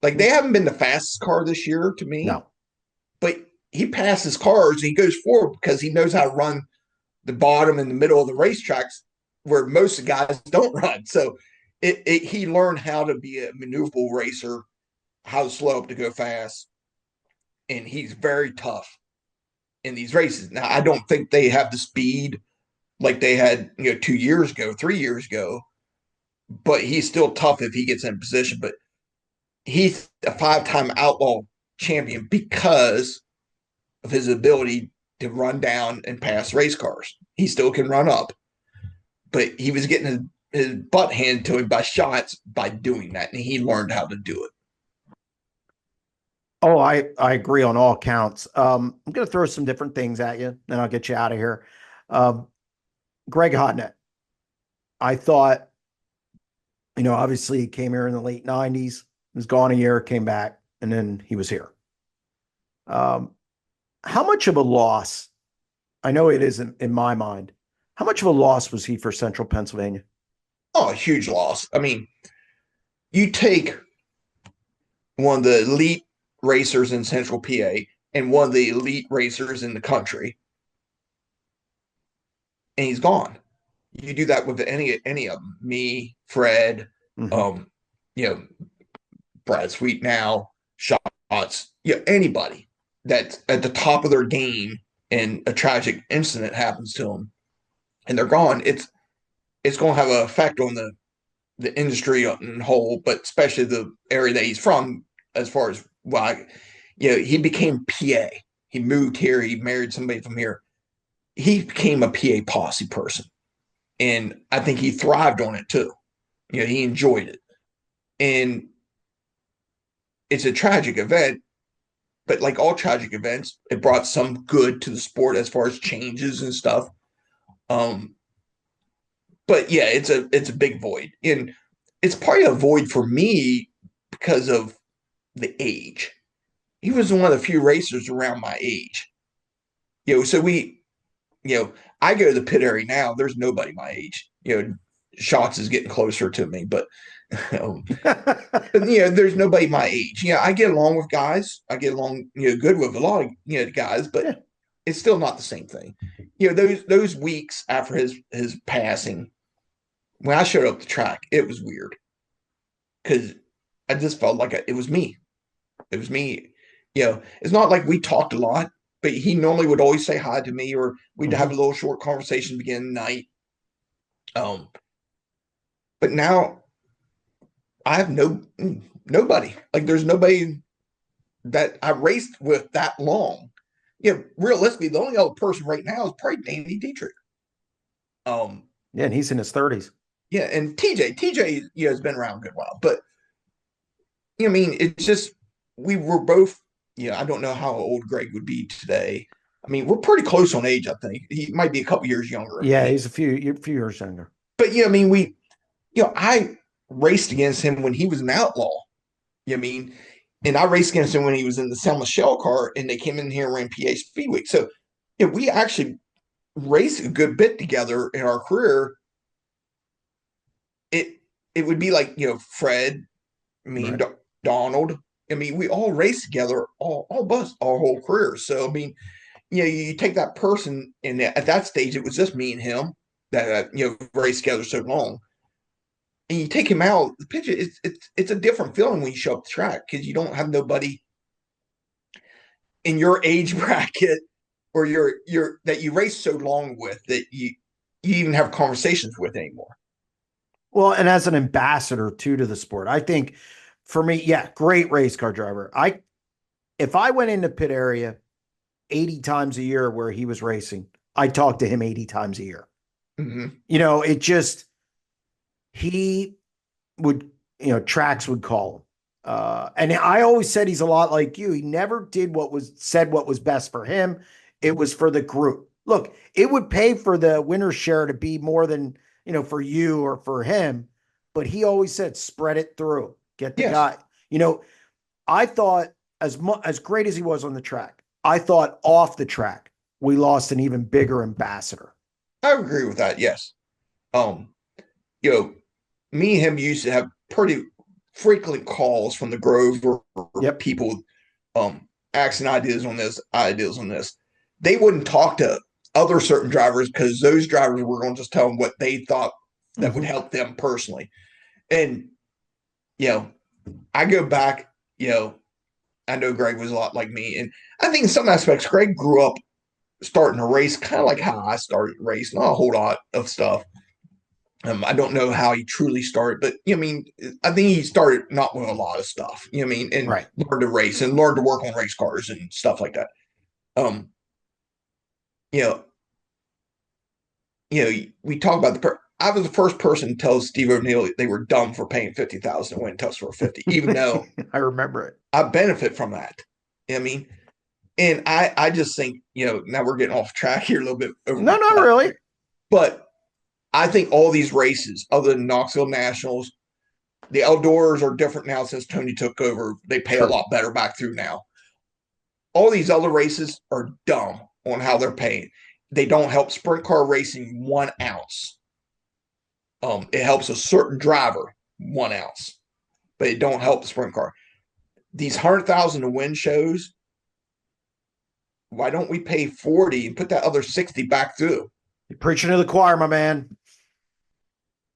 Speaker 2: Like, they haven't been the fastest car this year to me.
Speaker 1: No.
Speaker 2: But he passes cars and he goes forward because he knows how to run the bottom and the middle of the racetracks where most of the guys don't run. So he learned how to be a maneuverable racer, how to slow up to go fast. And he's very tough in these races. Now, I don't think they have the speed like they had, 2 years ago, 3 years ago, but he's still tough if he gets in position. But he's a 5-time outlaw champion because of his ability to run down and pass race cars. He still can run up, but he was getting his butt handed to him by Schatz by doing that, and he learned how to do it.
Speaker 1: Oh, I agree on all counts. I'm going to throw some different things at you, then I'll get you out of here. Um, Greg Hodnett. I thought, obviously he came here in the late 90s, was gone a year, came back, and then he was here. How much of a loss, I know it isn't in my mind, how much of a loss was he for Central Pennsylvania?
Speaker 2: Oh, a huge loss. I mean, you take one of the elite racers in Central PA and one of the elite racers in the country, and he's gone. You do that with any of them, me, Fred,
Speaker 1: Mhm.
Speaker 2: you know, Brad Sweet now, Shots, anybody that's at the top of their game and a tragic incident happens to them and they're gone. It's going to have an effect on the industry in whole, but especially the area that he's from. As far as why, he became PA. He moved here. He married somebody from here. He became a PA posse person, and I think he thrived on it too. He enjoyed it, and it's a tragic event. But like all tragic events, it brought some good to the sport as far as changes and stuff. Um, but yeah, it's a big void, and it's probably a void for me because of the age. He was one of the few racers around my age. So I go to the pit area now. There's nobody my age. Shots is getting closer to me, but um, there's nobody my age. I get along with guys. I get along, good with a lot of guys, but
Speaker 1: Yeah.
Speaker 2: it's still not the same thing. Those weeks after his passing, when I showed up the track, it was weird because I just felt like it was me. It was me. It's not like we talked a lot, but he normally would always say hi to me, or we'd have a
Speaker 1: Mhm.
Speaker 2: little short conversation beginning the night. But now I have nobody. Like there's nobody that I raced with that long. Realistically, the only other person right now is probably Danny Dietrich. Um,
Speaker 1: Yeah, and he's in his 30s.
Speaker 2: yeah, and TJ, has been around a good while, but I mean, it's just we were both. I don't know how old Greg would be today. I mean, we're pretty close on age. I think he might be a couple years younger than
Speaker 1: Yeah,
Speaker 2: me.
Speaker 1: he's a few years younger.
Speaker 2: But I mean, I raced against him when he was an outlaw. I mean, and I raced against him when he was in the San Michelle car, and they came in here and ran PA Speed Week. So, we actually raced a good bit together in our career. It would be like Fred, me,
Speaker 1: Right.
Speaker 2: Donald. I mean, we all raced together, all of us, our whole career. So, I mean, you take that person, and at that stage, it was just me and him that raced together so long. And you take him out, the pitch it's a different feeling when you show up the track because you don't have nobody in your age bracket or your that you race so long with that you even have conversations with anymore.
Speaker 1: Well, and as an ambassador too to the sport, I think for me, yeah, great race car driver. If I went into pit area 80 times a year where he was racing, I talked to him 80 times a year.
Speaker 2: Mm-hmm.
Speaker 1: It just he would, tracks would call him. And I always said he's a lot like you. He never did what was best for him. It was for the group. Look, it would pay for the winner's share to be more than, for you or for him. But he always said, spread it through, get the
Speaker 2: Yes,
Speaker 1: guy. I thought as great as he was on the track, I thought off the track, we lost an even bigger ambassador.
Speaker 2: I agree with that. Yes, um, you know, me and him used to have pretty frequent calls from the Grove or
Speaker 1: Yep.
Speaker 2: people asking ideas on this. They wouldn't talk to other certain drivers because those drivers were going to just tell them what they thought that would
Speaker 1: Mm-hmm.
Speaker 2: help them personally. And you know, I go back, I know Greg was a lot like me. And I think in some aspects, Greg grew up starting a race kind of like how I started racing, not a whole lot of stuff. I don't know how he truly started, but I mean, I think he started not with a lot of stuff. I mean, and
Speaker 1: Right.
Speaker 2: learned to race and learned to work on race cars and stuff like that. Um, you know, we talk about I was the first person to tell Steve O'Neill they were dumb for paying $50,000 to win Tesla for 50, even though
Speaker 1: I remember it.
Speaker 2: I benefit from that. I mean, and I just think, now we're getting off track here a little bit.
Speaker 1: No, not really.
Speaker 2: But I think all these races, other than Knoxville Nationals, the outdoors are different now since Tony took over. They pay a lot better back through now. All these other races are dumb on how they're paying. They don't help sprint car racing 1 ounce. It helps a certain driver 1 ounce, but it don't help the sprint car. These 100,000 to win shows, why don't we pay 40 and put that other 60 back through?
Speaker 1: You're preaching to the choir, my man.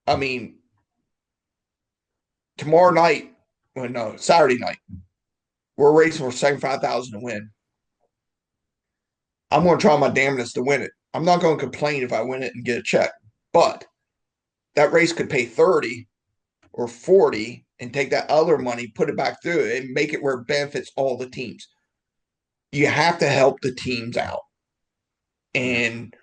Speaker 2: I mean, tomorrow night, Saturday night, we're racing for 75,000 to win. I'm going to try my damnedest to win it. I'm not going to complain if I win it and get a check, but that race could pay 30 or 40 and take that other money, put it back through it, and make it where it benefits all the teams. You have to help the teams out. And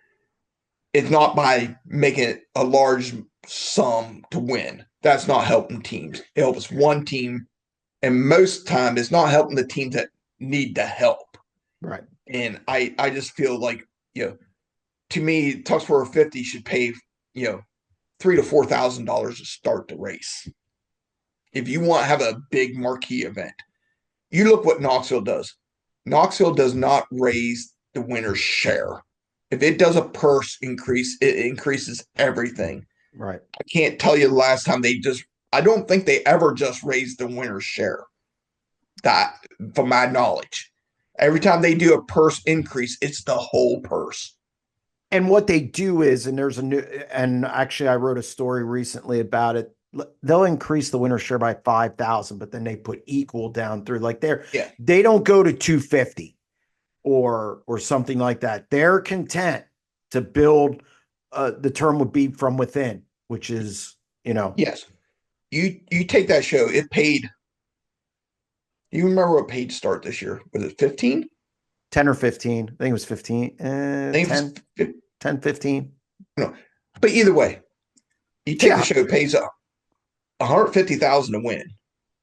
Speaker 2: it's not by making it a large sum to win. That's not helping teams. It helps one team. And most time it's not helping the teams that need the help.
Speaker 1: Right.
Speaker 2: And I just feel like, to me, Tux 450 should pay, $3,000 to $4,000 to start the race. If you want to have a big marquee event, you look what Knoxville does. Knoxville does not raise the winner's share. If it does a purse increase, it increases everything.
Speaker 1: Right.
Speaker 2: I can't tell you the last time I don't think they ever just raised the winner's share. That, from my knowledge. Every time they do a purse increase, it's the whole purse.
Speaker 1: And what they do is, and actually I wrote a story recently about it. They'll increase the winner's share by 5,000, but then they put equal down through. Like they don't go to 250 or something like that. They're content to build. The term would be from within, which is,
Speaker 2: Yes. You take that show. It paid. Do you remember what paid start this year? Was it 15?
Speaker 1: 10 or 15. I think it was 15. 10, 15.
Speaker 2: No. But either way, you take the show, it pays up. 150,000 to win,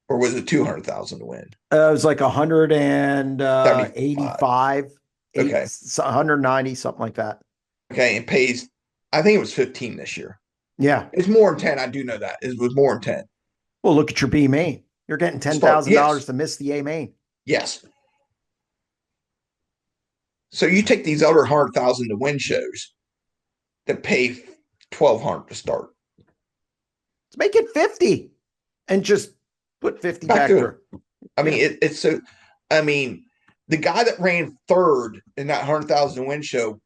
Speaker 2: or was it 200,000 to win?
Speaker 1: It was like 185,
Speaker 2: okay,
Speaker 1: 190, something like that.
Speaker 2: Okay, and pays. I think it was 15 this year.
Speaker 1: Yeah,
Speaker 2: it's more than 10. I do know that it was more than 10.
Speaker 1: Well, look at your B main. You're getting $10,000 to miss the A main.
Speaker 2: Yes. So you take these other 100,000 to win shows that pay 1,200 to start.
Speaker 1: Let's make it 50 and just put 50 back through.
Speaker 2: I mean, it's so. I mean, the guy that ran third in that 100,000 to win show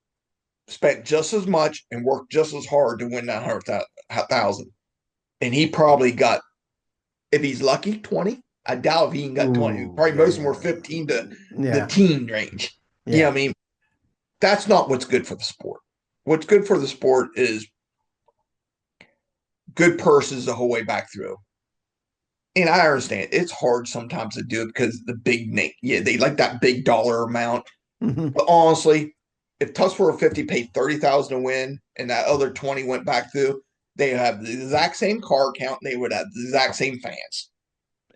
Speaker 2: spent just as much and worked just as hard to win that 100,000, and he probably got, if he's lucky, 20. I doubt if he even got 20. Probably most of them were 15 to the teen range. Yeah. You know what I mean? That's not what's good for the sport. What's good for the sport is good purses the whole way back through. And I understand it's hard sometimes to do it because the big name, they like that big dollar amount. Mm-hmm. But honestly, if Tux 450 paid 30,000 to win and that other 20 went back through, they have the exact same car count. And they would have the exact same fans.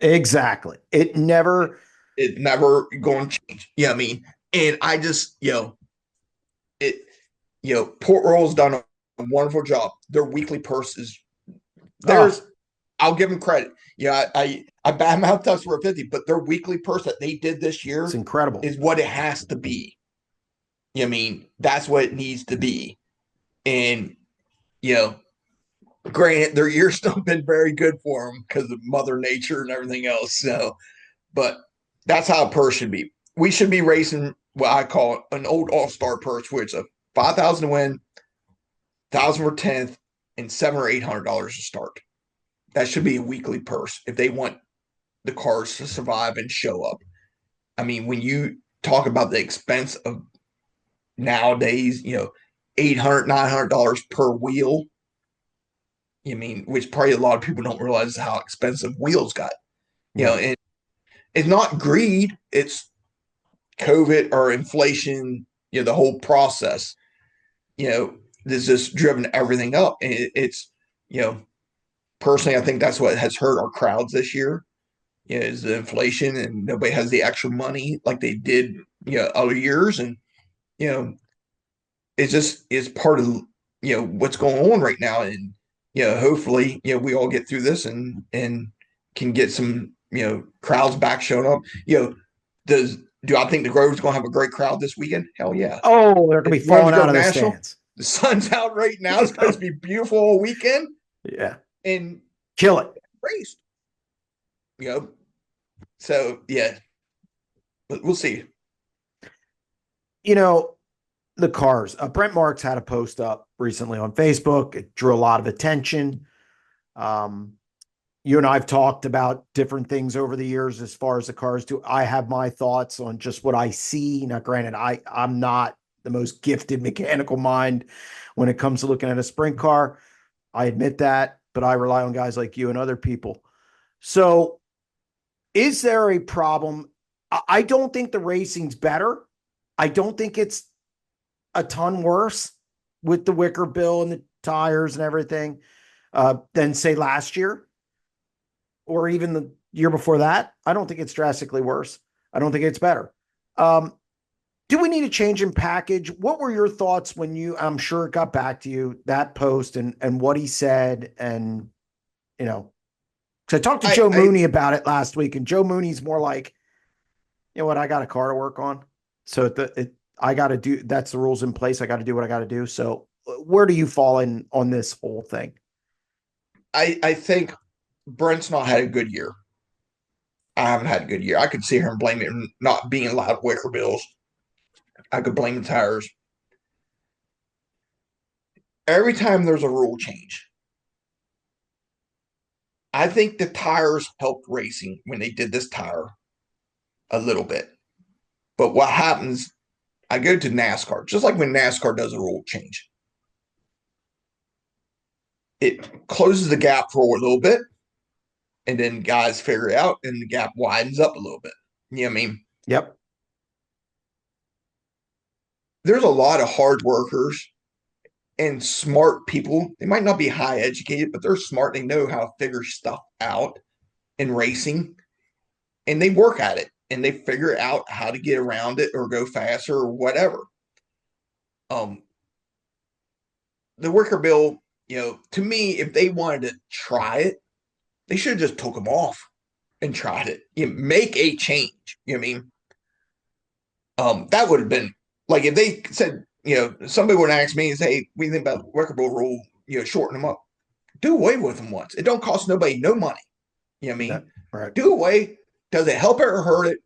Speaker 1: Exactly. It never
Speaker 2: going to change. Yeah, I mean, and I just, Port Royal's done a wonderful job. Their weekly purse is I'll give them credit. I badmouth Tux 450, but their weekly purse that they did this year,
Speaker 1: it's incredible.
Speaker 2: Is what it has to be. I mean, that's what it needs to be. And granted, their year's still been very good for them because of Mother Nature and everything else. So, but that's how a purse should be. We should be racing what I call an old all-star purse, where it's a 5,000 to win, 1,000 for 10th, and $700 or $800 to start. That should be a weekly purse if they want the cars to survive and show up. I mean, when you talk about the expense of nowadays, $800, $900 per wheel, which probably a lot of people don't realize how expensive wheels got. And it's not greed, it's COVID or inflation, the whole process, this just driven everything up. And it's, personally, I think that's what has hurt our crowds this year. is the inflation, and nobody has the extra money like they did, other years. And, it's part of, what's going on right now. And, hopefully, we all get through this and can get some, crowds back showing up. Do I think the Grove's going to have a great crowd this weekend? Hell yeah.
Speaker 1: Oh, they're going to be falling out of the stands.
Speaker 2: The sun's out right now. It's supposed to be beautiful all weekend.
Speaker 1: Yeah.
Speaker 2: And
Speaker 1: kill it.
Speaker 2: Raced. So, yeah. But we'll see.
Speaker 1: The cars. Brent Marks had a post up recently on Facebook. It drew a lot of attention. You and I have talked about different things over the years as far as the cars do. I have my thoughts on just what I see. Now, granted, I'm not the most gifted mechanical mind when it comes to looking at a sprint car. I admit that, but I rely on guys like you and other people. So is there a problem? I don't think the racing's better. I don't think it's a ton worse with the wicker bill and the tires and everything than say last year or even the year before that. I don't think it's drastically worse. I don't think it's better. Do we need a change in package? What were your thoughts when I'm sure it got back to you, that post and what he said? And, because I talked to Joe Mooney about it last week, and Joe Mooney's more like, you know what, I got a car to work on. So I got to do, that's the rules in place. I got to do what I got to do. So where do you fall in on this whole thing?
Speaker 2: I think Brent's not had a good year. I haven't had a good year. I could see him blaming it not being allowed wicker bills. I could blame the tires. Every time there's a rule change, I think the tires helped racing when they did this tire a little bit. But what happens, I go to NASCAR, just like when NASCAR does a rule change. It closes the gap for a little bit, and then guys figure it out, and the gap widens up a little bit. You know what I mean?
Speaker 1: Yep.
Speaker 2: There's a lot of hard workers and smart people. They might not be high educated, but they're smart. They know how to figure stuff out in racing, and they work at it, and they figure out how to get around it or go faster or whatever. The wicker bill, to me, if they wanted to try it, they should have just took them off and tried it. Make a change. You know what I mean? That would have been like if they said, somebody would ask me and say, hey, we think about the wicker bill rule, shorten them up. Do away with them once. It don't cost nobody no money. You know what I mean?
Speaker 1: Right.
Speaker 2: Do away. Does it help it or hurt it?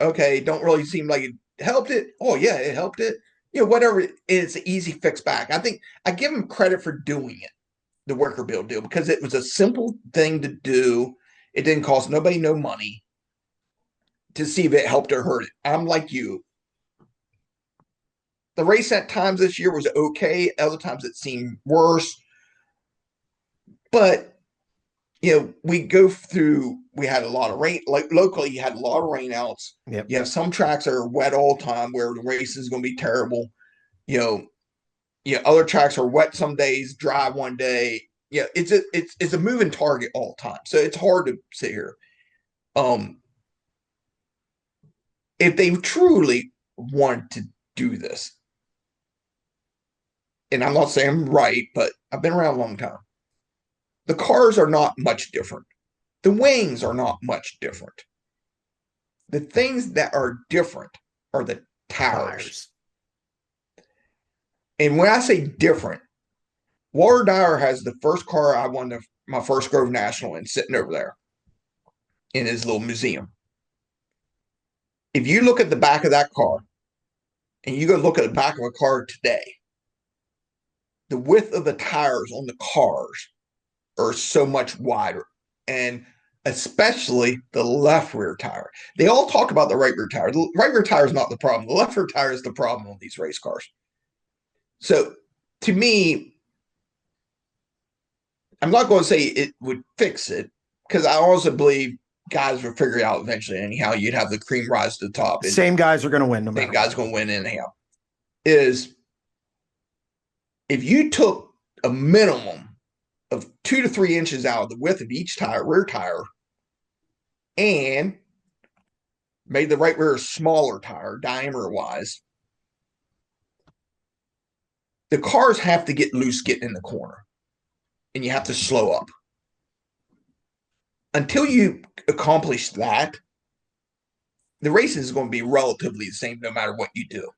Speaker 2: Okay, don't really seem like it helped it. Oh, yeah, it helped it. Whatever. It's an easy fix back. I think I give them credit for doing it, the worker bill deal, because it was a simple thing to do. It didn't cost nobody no money to see if it helped or hurt it. I'm like you. The race at times this year was okay. Other times it seemed worse. But, we had a lot of rain. Like locally, you had a lot of rainouts.
Speaker 1: Yep.
Speaker 2: You have some tracks that are wet all the time where the race is going to be terrible. Other tracks are wet some days, dry one day. It's a moving target all the time. So it's hard to sit here. If they truly want to do this, and I'm not saying I'm right, but I've been around a long time. The cars are not much different. The wings are not much different. The things that are different are the tires. And when I say different, Walt Dyer has the first car I won my first Grove National in, sitting over there in his little museum. If you look at the back of that car and you go look at the back of a car today, the width of the tires on the cars are so much wider, and especially the left rear tire. They all talk about the right rear tire. The right rear tire is not the problem. The left rear tire is the problem on these race cars. So to me, I'm not going to say it would fix it, because I also believe guys will figure it out eventually. Anyhow, you'd have the cream rise to the top.
Speaker 1: Same guys are going to win.
Speaker 2: Same guys going to win anyhow. Is if you took a minimum of 2 to 3 inches out of the width of each tire, rear tire, and made the right rear smaller tire, diameter-wise. The cars have to get loose getting in the corner, and you have to slow up. Until you accomplish that, the racing is going to be relatively the same no matter what you do.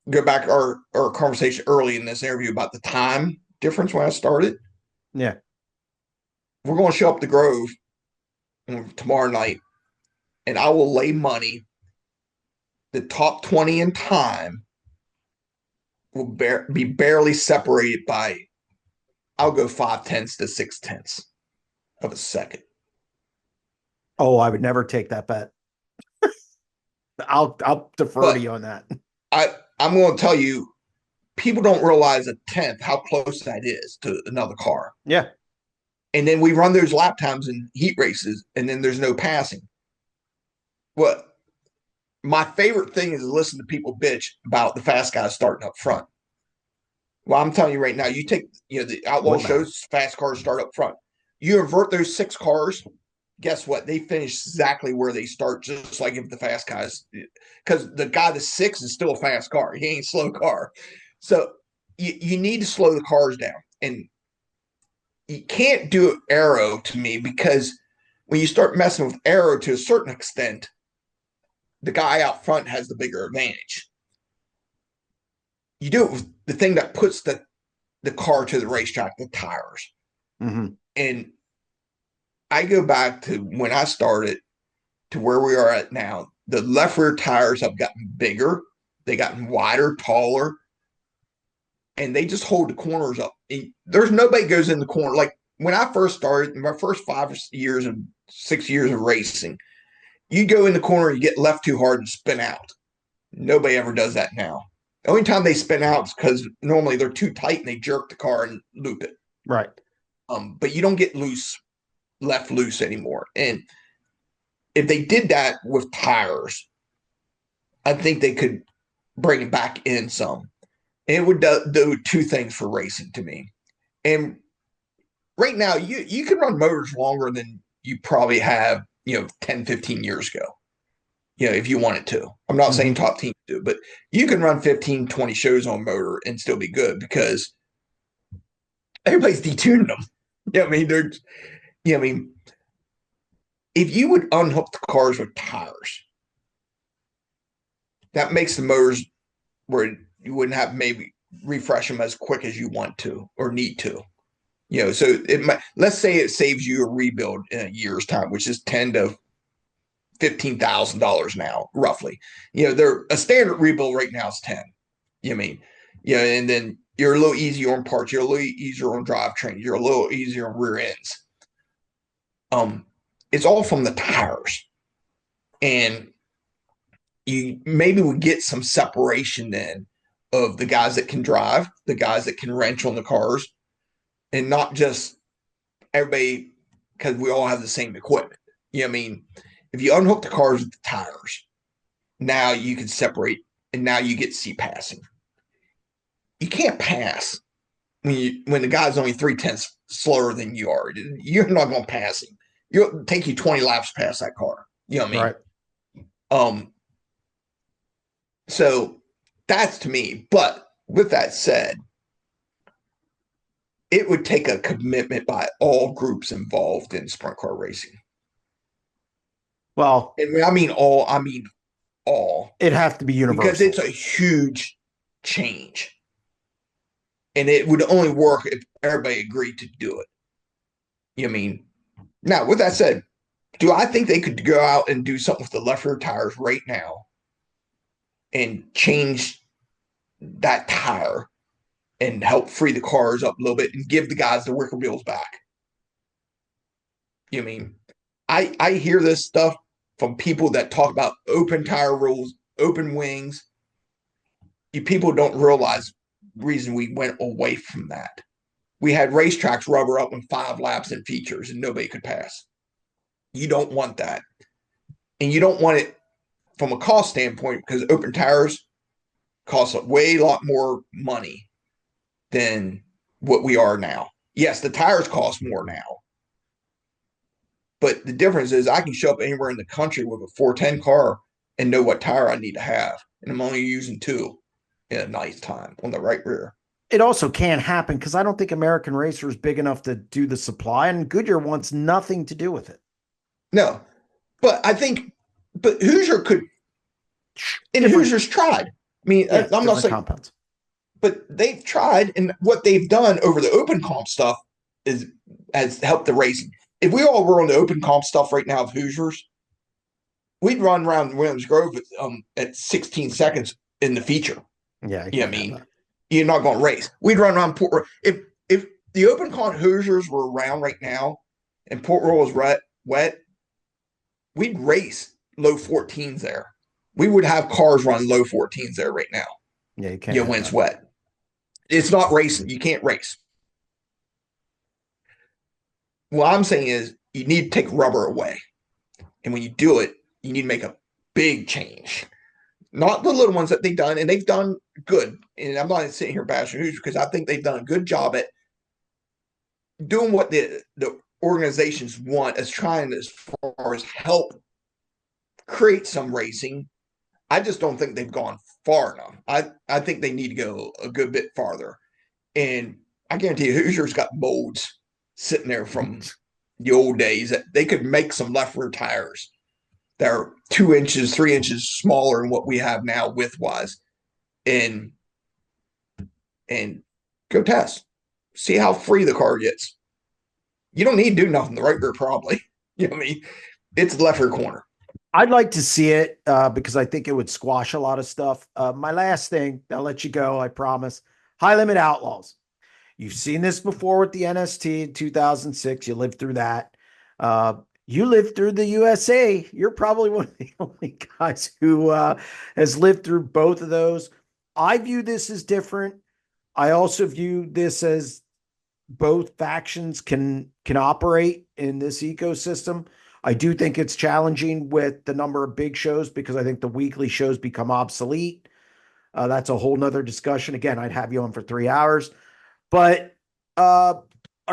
Speaker 2: Go back our conversation early in this interview about the time difference when I started.
Speaker 1: Yeah.
Speaker 2: We're going to show up the Grove tomorrow night, and I will lay money the top 20 in time will be barely separated by, I'll go 5/10 to 6/10 of a second.
Speaker 1: Oh, I would never take that bet. I'll defer to you on that.
Speaker 2: I'm going to tell you, people don't realize a tenth how close that is to another car.
Speaker 1: Yeah.
Speaker 2: And then we run those lap times in heat races, and then there's no passing. What my favorite thing is to listen to people bitch about the fast guys starting up front. Well, I'm telling you right now, you take the Outlaw shows, fast cars start up front. You invert those 6 cars, guess what? They finish exactly where they start, just like if the fast guys, because the guy that's 6 is still a fast car. He ain't a slow car. So you need to slow the cars down. And you can't do aero to me, because when you start messing with aero to a certain extent, the guy out front has the bigger advantage. You do it with the thing that puts the car to the racetrack, the tires.
Speaker 1: Mm-hmm.
Speaker 2: And I go back to when I started to where we are at now. The left rear tires have gotten bigger. They gotten wider, taller, and they just hold the corners up. There's nobody goes in the corner. Like when I first started, my first 5 years and 6 years of racing, you go in the corner, you get left too hard and spin out. Nobody ever does that now. The only time they spin out is because normally they're too tight and they jerk the car and loop it.
Speaker 1: Right.
Speaker 2: But you don't get left loose anymore. And if they did that with tires, I think they could bring it back in some. And it would do 2 things for racing to me. And right now, you can run motors longer than you probably have, 10, 15 years ago. If you wanted to. I'm not saying top teams do, but you can run 15, 20 shows on motor and still be good, because everybody's detuning them. If you would unhook the cars with tires, that makes the motors where you wouldn't have maybe refresh them as quick as you want to or need to. So let's say it saves you a rebuild in a year's time, which is $10,000 to $15,000 now, roughly. A standard rebuild right now is 10. And then you're a little easier on parts, you're a little easier on drivetrains, you're a little easier on rear ends. It's all from the tires, and you maybe would get some separation then of the guys that can drive, the guys that can wrench on the cars, and not just everybody, because we all have the same equipment. If you unhook the cars with the tires, now you can separate, and now you get to see passing. You can't pass when the guy's only 3/10 slower than you are. You're not going to pass him. It'll take you 20 laps past that car. You know what I mean?
Speaker 1: Right.
Speaker 2: So that's to me. But with that said, it would take a commitment by all groups involved in sprint car racing.
Speaker 1: Well,
Speaker 2: and when I mean all.
Speaker 1: It has to be universal,
Speaker 2: because it's a huge change, and it would only work if everybody agreed to do it. Now, with that said, do I think they could go out and do something with the left rear tires right now and change that tire and help free the cars up a little bit and give the guys the wicker wheels back? I hear this stuff from people that talk about open tire rules, open wings. People don't realize the reason we went away from that. We had racetracks rubber up in 5 laps and features, and nobody could pass. You don't want that. And you don't want it from a cost standpoint, because open tires cost a lot more money than what we are now. Yes, the tires cost more now, But the difference is I can show up anywhere in the country with a 410 car and know what tire I need to have. And I'm only using two in a nice time on the right rear.
Speaker 1: It also can't happen because I don't think American Racer is big enough to do the supply, and Goodyear wants nothing to do with it.
Speaker 2: No, but Hoosier could, and Hoosier's tried. I mean,
Speaker 1: Yeah,
Speaker 2: I'm not saying
Speaker 1: compounds,
Speaker 2: but they've tried, and what they've done over the open comp stuff has helped the racing. If we all were on the open comp stuff right now of Hoosiers, we'd run around Williams Grove at 16 seconds in the feature.
Speaker 1: Yeah,
Speaker 2: I mean, you're not going to race. We'd run around Port Royal. If the open comp Hoosiers were around right now, and Port Royal was wet, we'd race low 14s there. We would have cars run low 14s there right now.
Speaker 1: Yeah, you can't.
Speaker 2: When it's wet. It's not racing. You can't race. What I'm saying is you need to take rubber away. And when you do it, you need to make a big change. Not the little ones that they've done, and they've done good. And I'm not sitting here bashing Hoosier because I think they've done a good job at doing what the organizations want, as trying as far as help create some racing. I just don't think they've gone far enough. I think they need to go a good bit farther. And I guarantee you, Hoosier's got molds sitting there from the old days that they could make some left rear tires that are 2 inches, 3 inches smaller than what we have now width wise. And go test. See how free the car gets. You don't need to do nothing. The right rear probably. You know what I mean? It's the left rear corner.
Speaker 1: I'd like to see it because I think it would squash a lot of stuff. My last thing, I'll let you go, I promise. High limit outlaws. You've seen this before with the NST in 2006. You lived through that. You lived through the USA. You're probably one of the only guys who has lived through both of those. I view this as different. I also view this as both factions can operate in this ecosystem. I do think it's challenging with the number of big shows because I think the weekly shows become obsolete. That's a whole nother discussion. Again, I'd have you on for 3 hours. But are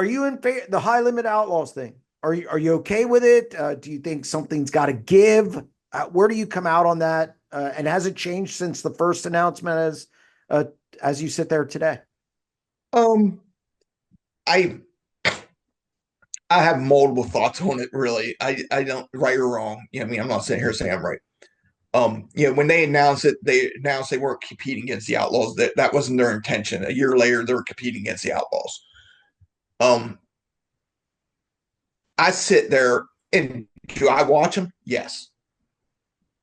Speaker 1: you in favor the high limit outlaws thing? Are you okay with it? Do you think something's got to give? Where do you come out on that? And has it changed since the first announcement as you sit there today?
Speaker 2: I have multiple thoughts on it, really. I don't, right or wrong. You know what I mean? I'm not sitting here saying I'm right. When they announced it, they announced they weren't competing against the Outlaws. That wasn't their intention. A year later, they were competing against the Outlaws. I sit there and do I watch them? Yes.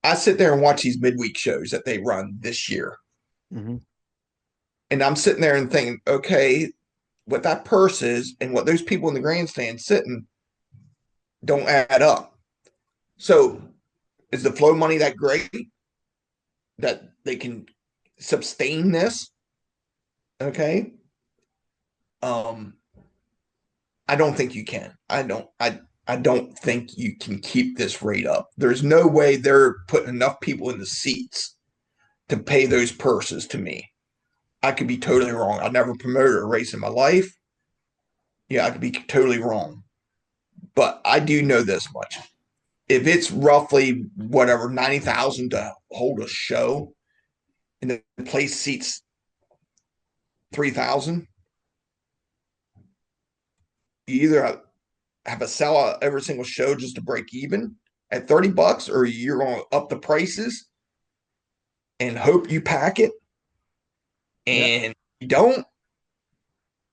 Speaker 2: I sit there and watch these midweek shows that they run this year.
Speaker 1: Mm-hmm.
Speaker 2: And I'm sitting there and thinking, okay, what that purse is and what those people in the grandstand sitting don't add up. So is the flow money that great that they can sustain this? Okay. I don't think you can. I don't think you can keep this rate up. There's no way they're putting enough people in the seats to pay those purses to me. I could be totally wrong. I never promoted a race in my life. Yeah, I could be totally wrong. But I do know this much. If it's roughly whatever, 90,000 to hold a show and the place seats 3,000, you either have a sellout every single show just to break even at $30, or you're going to up the prices and hope you pack it. And you don't,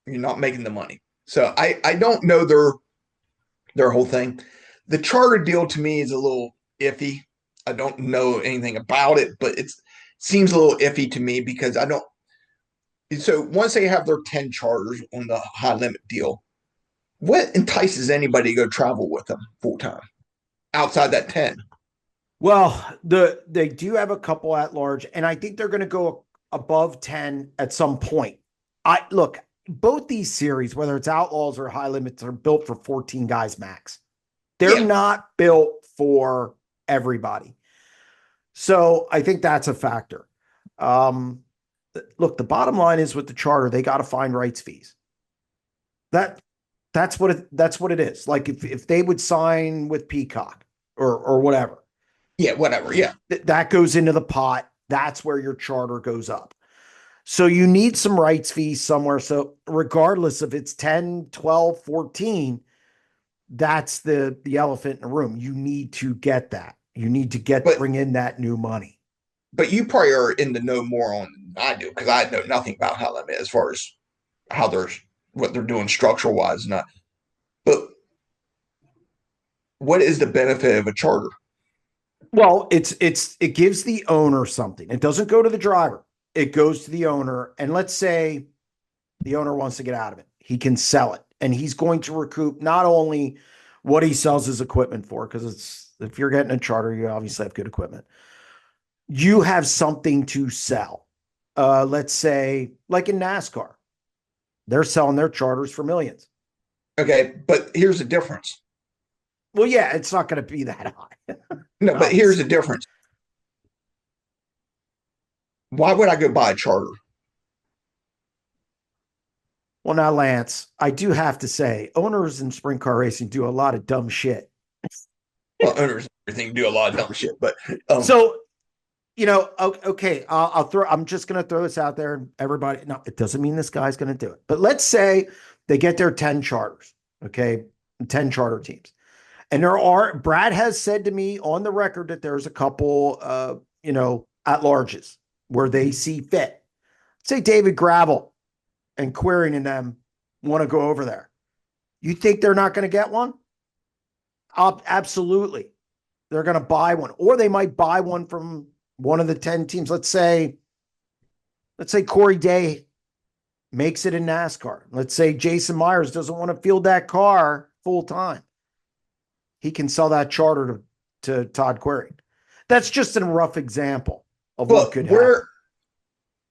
Speaker 2: you're not making the money. So I don't know their whole thing. The charter deal to me is a little iffy. I don't know anything about it, but it seems a little iffy to me because I don't. So once they have their 10 charters on the high limit deal, what entices anybody to go travel with them full time outside that 10?
Speaker 1: Well, they do have a couple at large, and I think they're going to go above 10 at some point. Look, both these series, whether it's Outlaws or High Limits, are built for 14 guys max. They're not built for everybody. So I think that's a factor. Look, the bottom line is with the charter, they got to find rights fees. That's what it is. Like if they would sign with Peacock or whatever.
Speaker 2: Yeah, whatever. Yeah.
Speaker 1: That goes into the pot. That's where your charter goes up. So you need some rights fees somewhere. So regardless if it's 10, 12, 14, that's the elephant in the room. You need to get that. You need to bring in that new money.
Speaker 2: But you probably are in the know more on than I do, because I know nothing about how that is as far as what they're doing structural wise. Not, but what is the benefit of a charter?
Speaker 1: Well, it gives the owner something. It doesn't go to the driver. It goes to the owner. And let's say the owner wants to get out of it. He can sell it. And he's going to recoup not only what he sells his equipment for, because if you're getting a charter, you obviously have good equipment. You have something to sell. Let's say, like in NASCAR, they're selling their charters for millions.
Speaker 2: Okay, but here's the difference.
Speaker 1: Well, yeah, it's not going to be that high.
Speaker 2: No, but here's the difference. Why would I go buy a charter?
Speaker 1: Well, now, Lance, I do have to say, owners in sprint car racing do a lot of dumb shit.
Speaker 2: Well, owners and everything do a lot of dumb shit, but
Speaker 1: so, okay, I'm just going to throw this out there. Everybody, no, it doesn't mean this guy's going to do it, but let's say they get their 10 charters, okay, 10 charter teams. And Brad has said to me on the record that there's a couple, at larges where they see fit. Say David Gravel and Quirin and them want to go over there. You think they're not going to get one? Absolutely. They're going to buy one, or they might buy one from one of the 10 teams. Let's say Corey Day makes it in NASCAR. Let's say Jason Myers doesn't want to field that car full time. He can sell that charter to Todd Quirin. That's just a rough example of what could happen.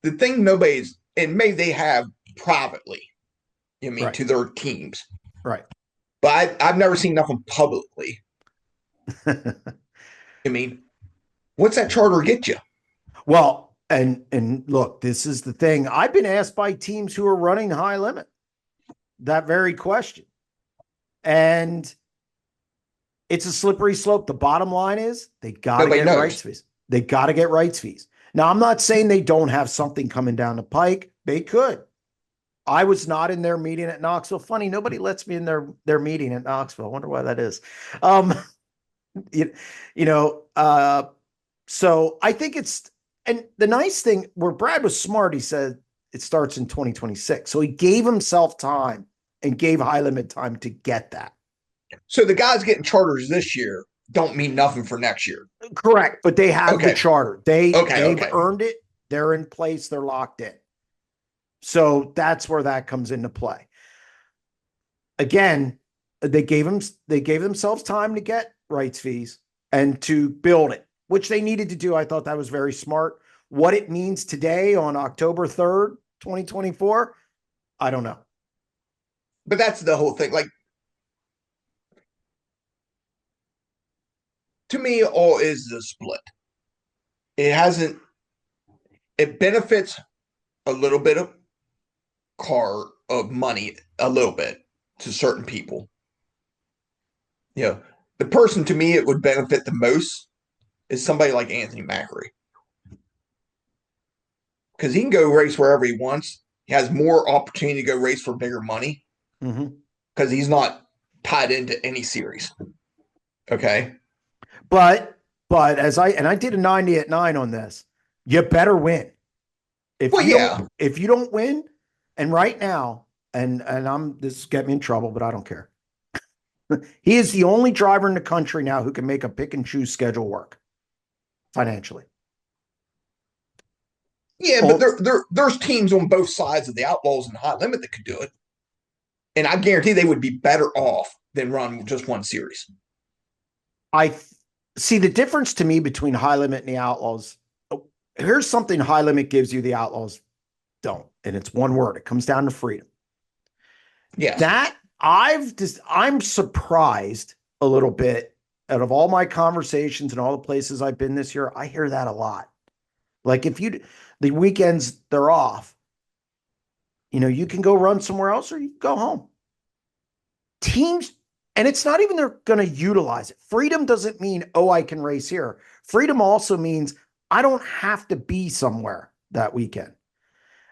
Speaker 2: The thing and maybe they have privately,
Speaker 1: right.
Speaker 2: to their teams.
Speaker 1: Right.
Speaker 2: But I've never seen nothing publicly. What's that charter get you?
Speaker 1: Well, and look, this is the thing. I've been asked by teams who are running high limit that very question. And it's a slippery slope. The bottom line is they got to get rights fees. They got to get rights fees. Now, I'm not saying they don't have something coming down the pike. They could. I was not in their meeting at Knoxville. Funny, nobody lets me in their meeting at Knoxville. I wonder why that is. So I think and the nice thing where Brad was smart, he said it starts in 2026. So he gave himself time and gave high limit time to get that.
Speaker 2: So the guys getting charters this year don't mean nothing for next year.
Speaker 1: Correct. But they have the charter. They've earned it. They're in place. They're locked in. So that's where that comes into play. Again, they gave themselves time to get rights fees and to build it, which they needed to do. I thought that was very smart. What it means today on October 3rd, 2024, I don't know.
Speaker 2: But that's the whole thing. Like, to me, all is the split. It benefits a little bit of money, a little bit to certain people. The person to me it would benefit the most is somebody like Anthony Macri. Because he can go race wherever he wants. He has more opportunity to go race for bigger money. Because he's not tied into any series. Okay. But
Speaker 1: I did a 90 at 9 on this. You better win. If you don't win, and right now, and this get me in trouble, but I don't care. He is the only driver in the country now who can make a pick and choose schedule work financially.
Speaker 2: Yeah, but there's teams on both sides of the Outlaws and High Limit that could do it. And I guarantee they would be better off than run just one series.
Speaker 1: I see the difference to me between High Limit and the Outlaws. Here's something High Limit gives you, the Outlaws don't. And it's one word. It comes down to freedom.
Speaker 2: Yeah.
Speaker 1: I'm surprised a little bit out of all my conversations and all the places I've been this year. I hear that a lot. Like the weekends they're off, you can go run somewhere else or you can go home. teams, and it's not even they're going to utilize it. Freedom doesn't mean, oh, I can race here. Freedom also means I don't have to be somewhere that weekend.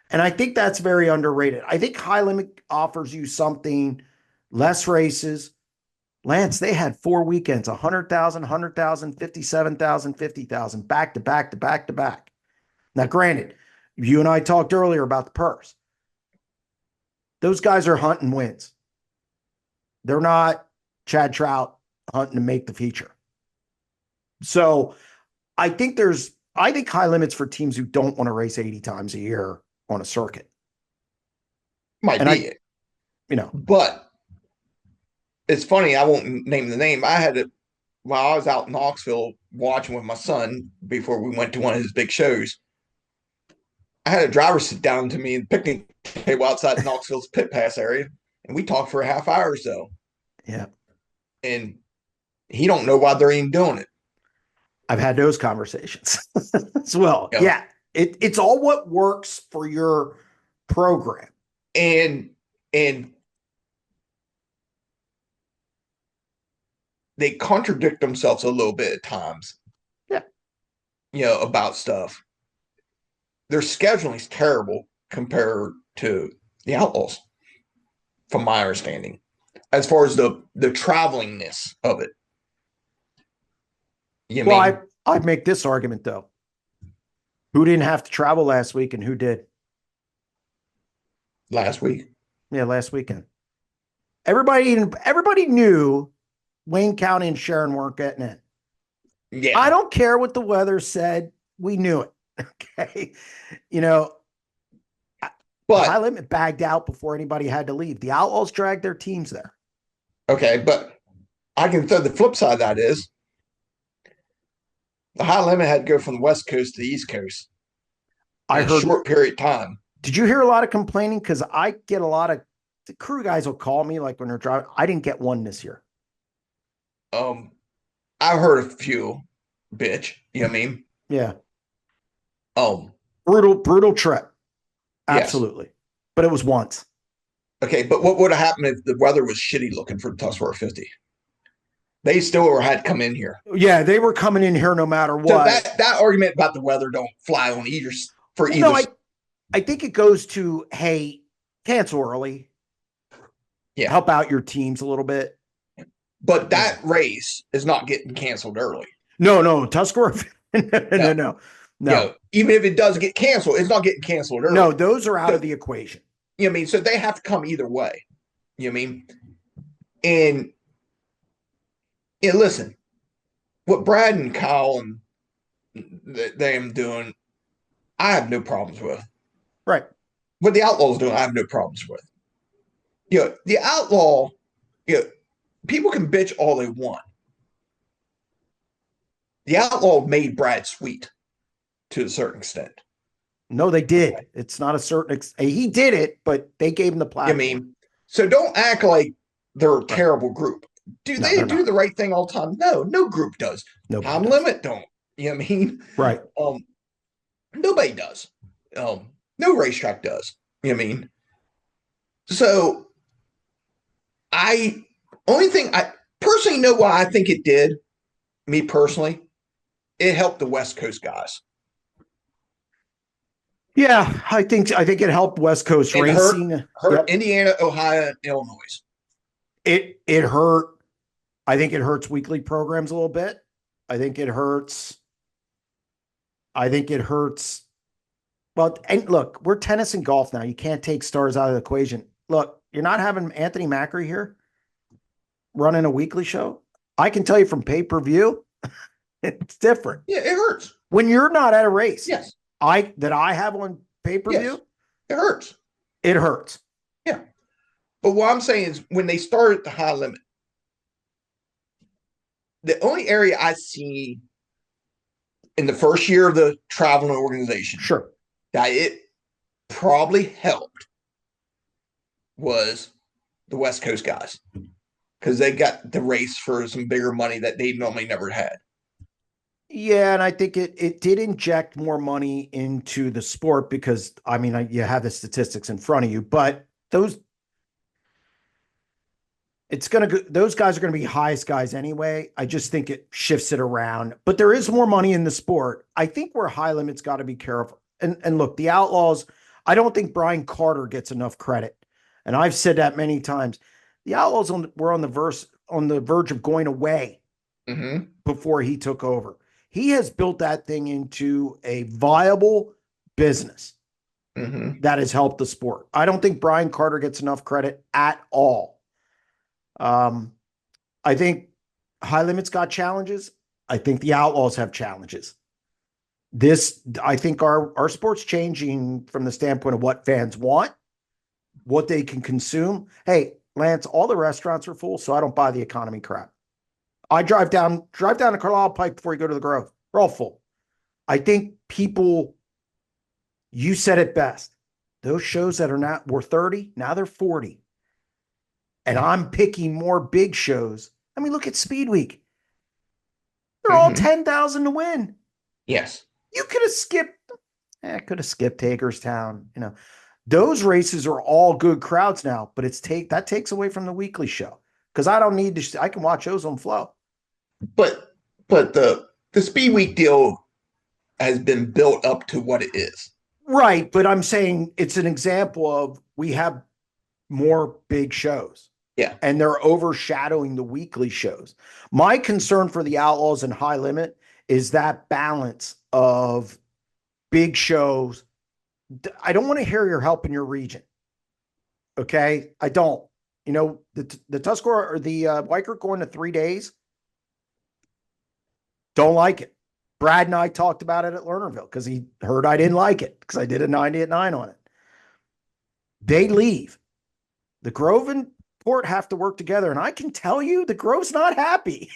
Speaker 1: And I think that's very underrated. I think high limit offers you something, less races. Lance, they had 4 weekends, 100,000, 100,000, 57,000, 50,000, back to back to back to back. Now, granted, you and I talked earlier about the purse. Those guys are hunting wins. They're not Chad Trout hunting to make the feature. So I think high limits for teams who don't want to race 80 times a year on a circuit.
Speaker 2: Might be, but it's funny. I won't name the name. I had it while I was out in Knoxville watching with my son before we went to one of his big shows. I had a driver sit down to me and picnic table outside Knoxville's pit pass area, and we talked for a half hour or so.
Speaker 1: Yeah.
Speaker 2: And he don't know why they're even doing it.
Speaker 1: I've had those conversations as well. Yeah. It's all what works for your program.
Speaker 2: And they contradict themselves a little bit at times.
Speaker 1: Yeah.
Speaker 2: About stuff. Their scheduling is terrible compared to the Outlaws, from my understanding, as far as the travelingness of it.
Speaker 1: I'd make this argument, though. Who didn't have to travel last week and who did?
Speaker 2: Last week.
Speaker 1: Yeah, last weekend. Everybody knew Wayne County and Sharon weren't getting in.
Speaker 2: Yeah.
Speaker 1: I don't care what the weather said. We knew it. Okay. But high limit bagged out before anybody had to leave. The Outlaws dragged their teams there.
Speaker 2: Okay, but I can throw the flip side of that is the high limit had to go from the West Coast to the East Coast in a short period of time. Did
Speaker 1: you hear a lot of complaining? Because I get a lot of the crew guys will call me like when they're driving. I didn't get one this year.
Speaker 2: I've heard a few, bitch. You know what I mean?
Speaker 1: Yeah.
Speaker 2: Brutal
Speaker 1: trip. Absolutely. Yes. But it was once.
Speaker 2: Okay, but what would have happened if the weather was shitty looking for the Tuscarora 50? They still had to come in here.
Speaker 1: Yeah, they were coming in here no matter what.
Speaker 2: So that argument about the weather don't fly on either for either.
Speaker 1: No, I think it goes to, hey, cancel early.
Speaker 2: Yeah.
Speaker 1: Help out your teams a little bit.
Speaker 2: But that race is not getting canceled early.
Speaker 1: No, Tuscarora. No.
Speaker 2: Even if it does get canceled, it's not getting canceled early.
Speaker 1: No, those are out of the equation.
Speaker 2: You know what I mean? So they have to come either way. You know what I mean? And listen, what Brad and Kyle and them doing, I have no problems with.
Speaker 1: Right.
Speaker 2: What the Outlaws doing, I have no problems with. The Outlaw, people can bitch all they want. The Outlaw made Brad sweet to a certain extent.
Speaker 1: No, they did. It's not a certain he did it, but they gave him the platform.
Speaker 2: I mean, so don't act like they're a terrible group. Do they do the right thing all the time? No group does. Time limit don't. You know what I mean?
Speaker 1: Right.
Speaker 2: Nobody does. No racetrack does. You know what I mean? So I personally know why I think it did. Me personally, it helped the West Coast guys.
Speaker 1: Yeah, I think it helped West Coast racing.
Speaker 2: Hurt Indiana, Ohio, and Illinois.
Speaker 1: It hurt. I think it hurts weekly programs a little bit. I think it hurts. Well, and look, we're tennis and golf now. You can't take stars out of the equation. Look, you're not having Anthony Macri here running a weekly show. I can tell you from pay-per-view, it's different.
Speaker 2: Yeah, it hurts.
Speaker 1: When you're not at a race.
Speaker 2: Yes.
Speaker 1: I have on pay-per-view.
Speaker 2: Yes, it hurts.
Speaker 1: It hurts.
Speaker 2: Yeah. But what I'm saying is when they started the high limit, the only area I see in the first year of the traveling organization that it probably helped was the West Coast guys. Because they got the race for some bigger money that they normally never had.
Speaker 1: Yeah, and I think it did inject more money into the sport because, I mean, you have the statistics in front of you, but It's going to go, those guys are going to be highest guys anyway. I just think it shifts it around, but there is more money in the sport. I think where high limits got to be careful. And look, the Outlaws, I don't think Brian Carter gets enough credit. And I've said that many times. The Outlaws were on the verge of going away before he took over. He has built that thing into a viable business that has helped the sport. I don't think Brian Carter gets enough credit at all. I think high limits got challenges. I think the Outlaws have challenges. I think our sport's changing from the standpoint of what fans want, what they can consume. Hey, Lance, all the restaurants are full, so I don't buy the economy crap. I drive down to Carlisle Pike before you go to the Grove. We're all full. I think you said it best. Those shows that were 30, now they're 40. And I'm picking more big shows. I mean, look at Speed Week. They're all 10,000 to win.
Speaker 2: Yes.
Speaker 1: You could have skipped Hagerstown. Those races are all good crowds now, but that takes away from the weekly show because I don't need to. I can watch those on Flow.
Speaker 2: But the Speed Week deal has been built up to what it is.
Speaker 1: Right, but I'm saying it's an example of we have more big shows.
Speaker 2: Yeah.
Speaker 1: And they're overshadowing the weekly shows. My concern for the Outlaws and High Limit is that balance of big shows. I don't want to hear your help in your region. Okay? I don't. The Tuscarora or the Weichert going to 3 days. Don't like it. Brad and I talked about it at Lernerville because he heard I didn't like it because I did a 90 at 9 on it. They leave. The Grove and Port have to work together, and I can tell you the Grove's not happy.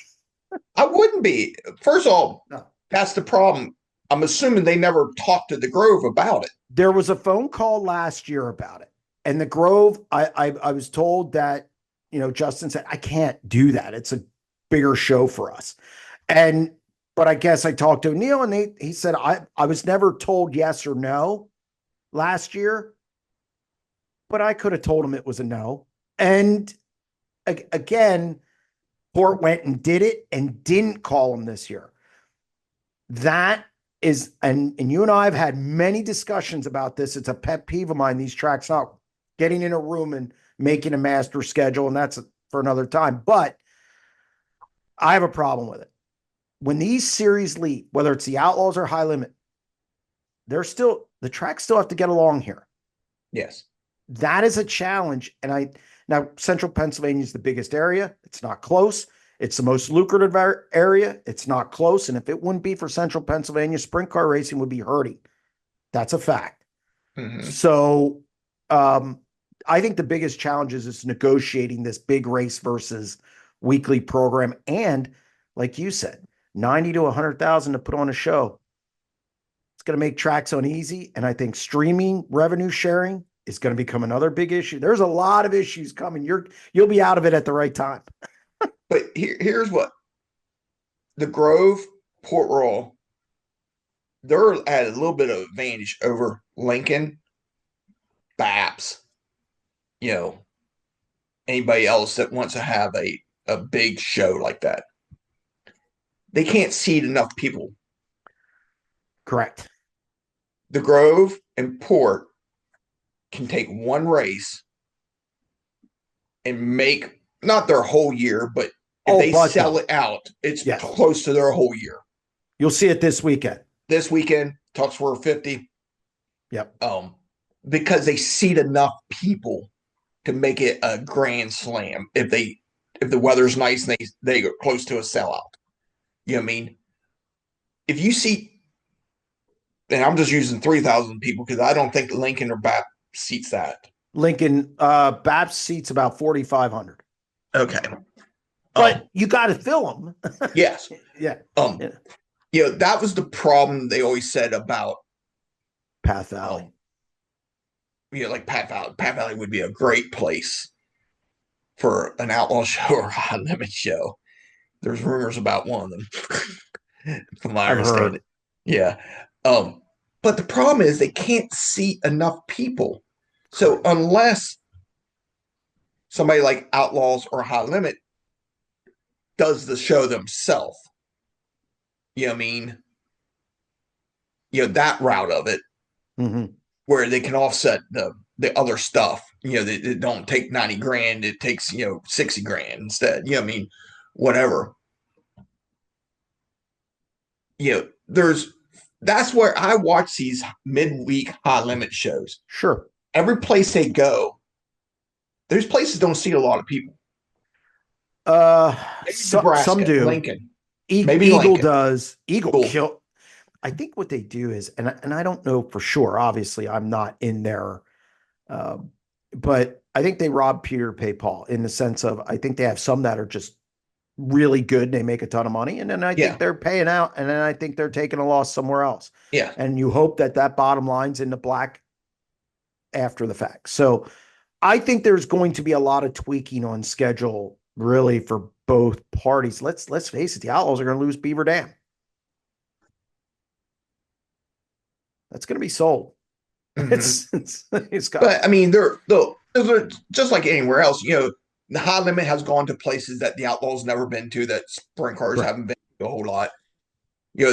Speaker 2: I wouldn't be. First of all, no. That's the problem. I'm assuming they never talked to the Grove about it.
Speaker 1: There was a phone call last year about it, and the Grove, I was told that, Justin said, I can't do that. It's a bigger show for us. But I guess I talked to Neil, and he said, I was never told yes or no last year, but I could have told him it was a no. And again, Port went and did it and didn't call him this year. That is, and you and I have had many discussions about this. It's a pet peeve of mine, these tracks not getting in a room and making a master schedule, and that's for another time. But I have a problem with it. When these series leave, whether it's the Outlaws or High Limit, the tracks still have to get along here.
Speaker 2: Yes.
Speaker 1: That is a challenge. Now, Central Pennsylvania is the biggest area. It's not close. It's the most lucrative area. It's not close. And if it wouldn't be for Central Pennsylvania, sprint car racing would be hurting. That's a fact. So I think the biggest challenge is negotiating this big race versus weekly program. And like you said, 90 to 100,000 to put on a show. It's going to make tracks uneasy. And I think streaming revenue sharing is going to become another big issue. There's a lot of issues coming. You'll be out of it at the right time.
Speaker 2: But here's what the Grove, Port Royal, they're at a little bit of advantage over Lincoln, Baps, anybody else that wants to have a big show like that. They can't seat enough people.
Speaker 1: Correct.
Speaker 2: The Grove and Port can take one race and make not their whole year, but if they sell it out, it's close to their whole year.
Speaker 1: You'll see it this weekend.
Speaker 2: This weekend, Tuscarora 50.
Speaker 1: Yep.
Speaker 2: Because they seat enough people to make it a grand slam if the weather's nice and they go close to a sellout. You know what I mean? If you see, and I'm just using 3,000 people because I don't think Lincoln or BAP seats that.
Speaker 1: Lincoln, BAP seats about 4,500.
Speaker 2: Okay.
Speaker 1: But you got to fill them.
Speaker 2: Yes.
Speaker 1: Yeah.
Speaker 2: That was the problem they always said about
Speaker 1: Path Valley.
Speaker 2: Like Path Valley. Path Valley would be a great place for an outlaw show or a high limit show. There's rumors about one of them, from my understanding. Yeah. But the problem is they can't seat enough people. So somebody like Outlaws or High Limit does the show themselves. You know what I mean? That route of it, where they can offset the other stuff. They don't take 90 grand. It takes, 60 grand instead. I mean, whatever. That's where I watch these midweek High Limit shows.
Speaker 1: Sure.
Speaker 2: Every place they go, those places don't see a lot of people.
Speaker 1: Some do.
Speaker 2: Lincoln.
Speaker 1: Maybe Eagle
Speaker 2: Lincoln.
Speaker 1: does. Eagle kill. I think what they do is, and I don't know for sure. Obviously, I'm not in there, but I think they rob Peter to pay Paul in the sense of I think they have some that are just really good and they make a ton of money, and then I think they're paying out, and then I think they're taking a loss somewhere else.
Speaker 2: Yeah,
Speaker 1: and you hope that bottom line's in the black after the fact. So I think there's going to be a lot of tweaking on schedule, really, for both parties. Let's face it, the Outlaws are going to lose Beaver Dam. That's going to be sold. It's got.
Speaker 2: But I mean, they're just like anywhere else. The High Limit has gone to places that the Outlaws never been to, that sprint cars haven't been to a whole lot.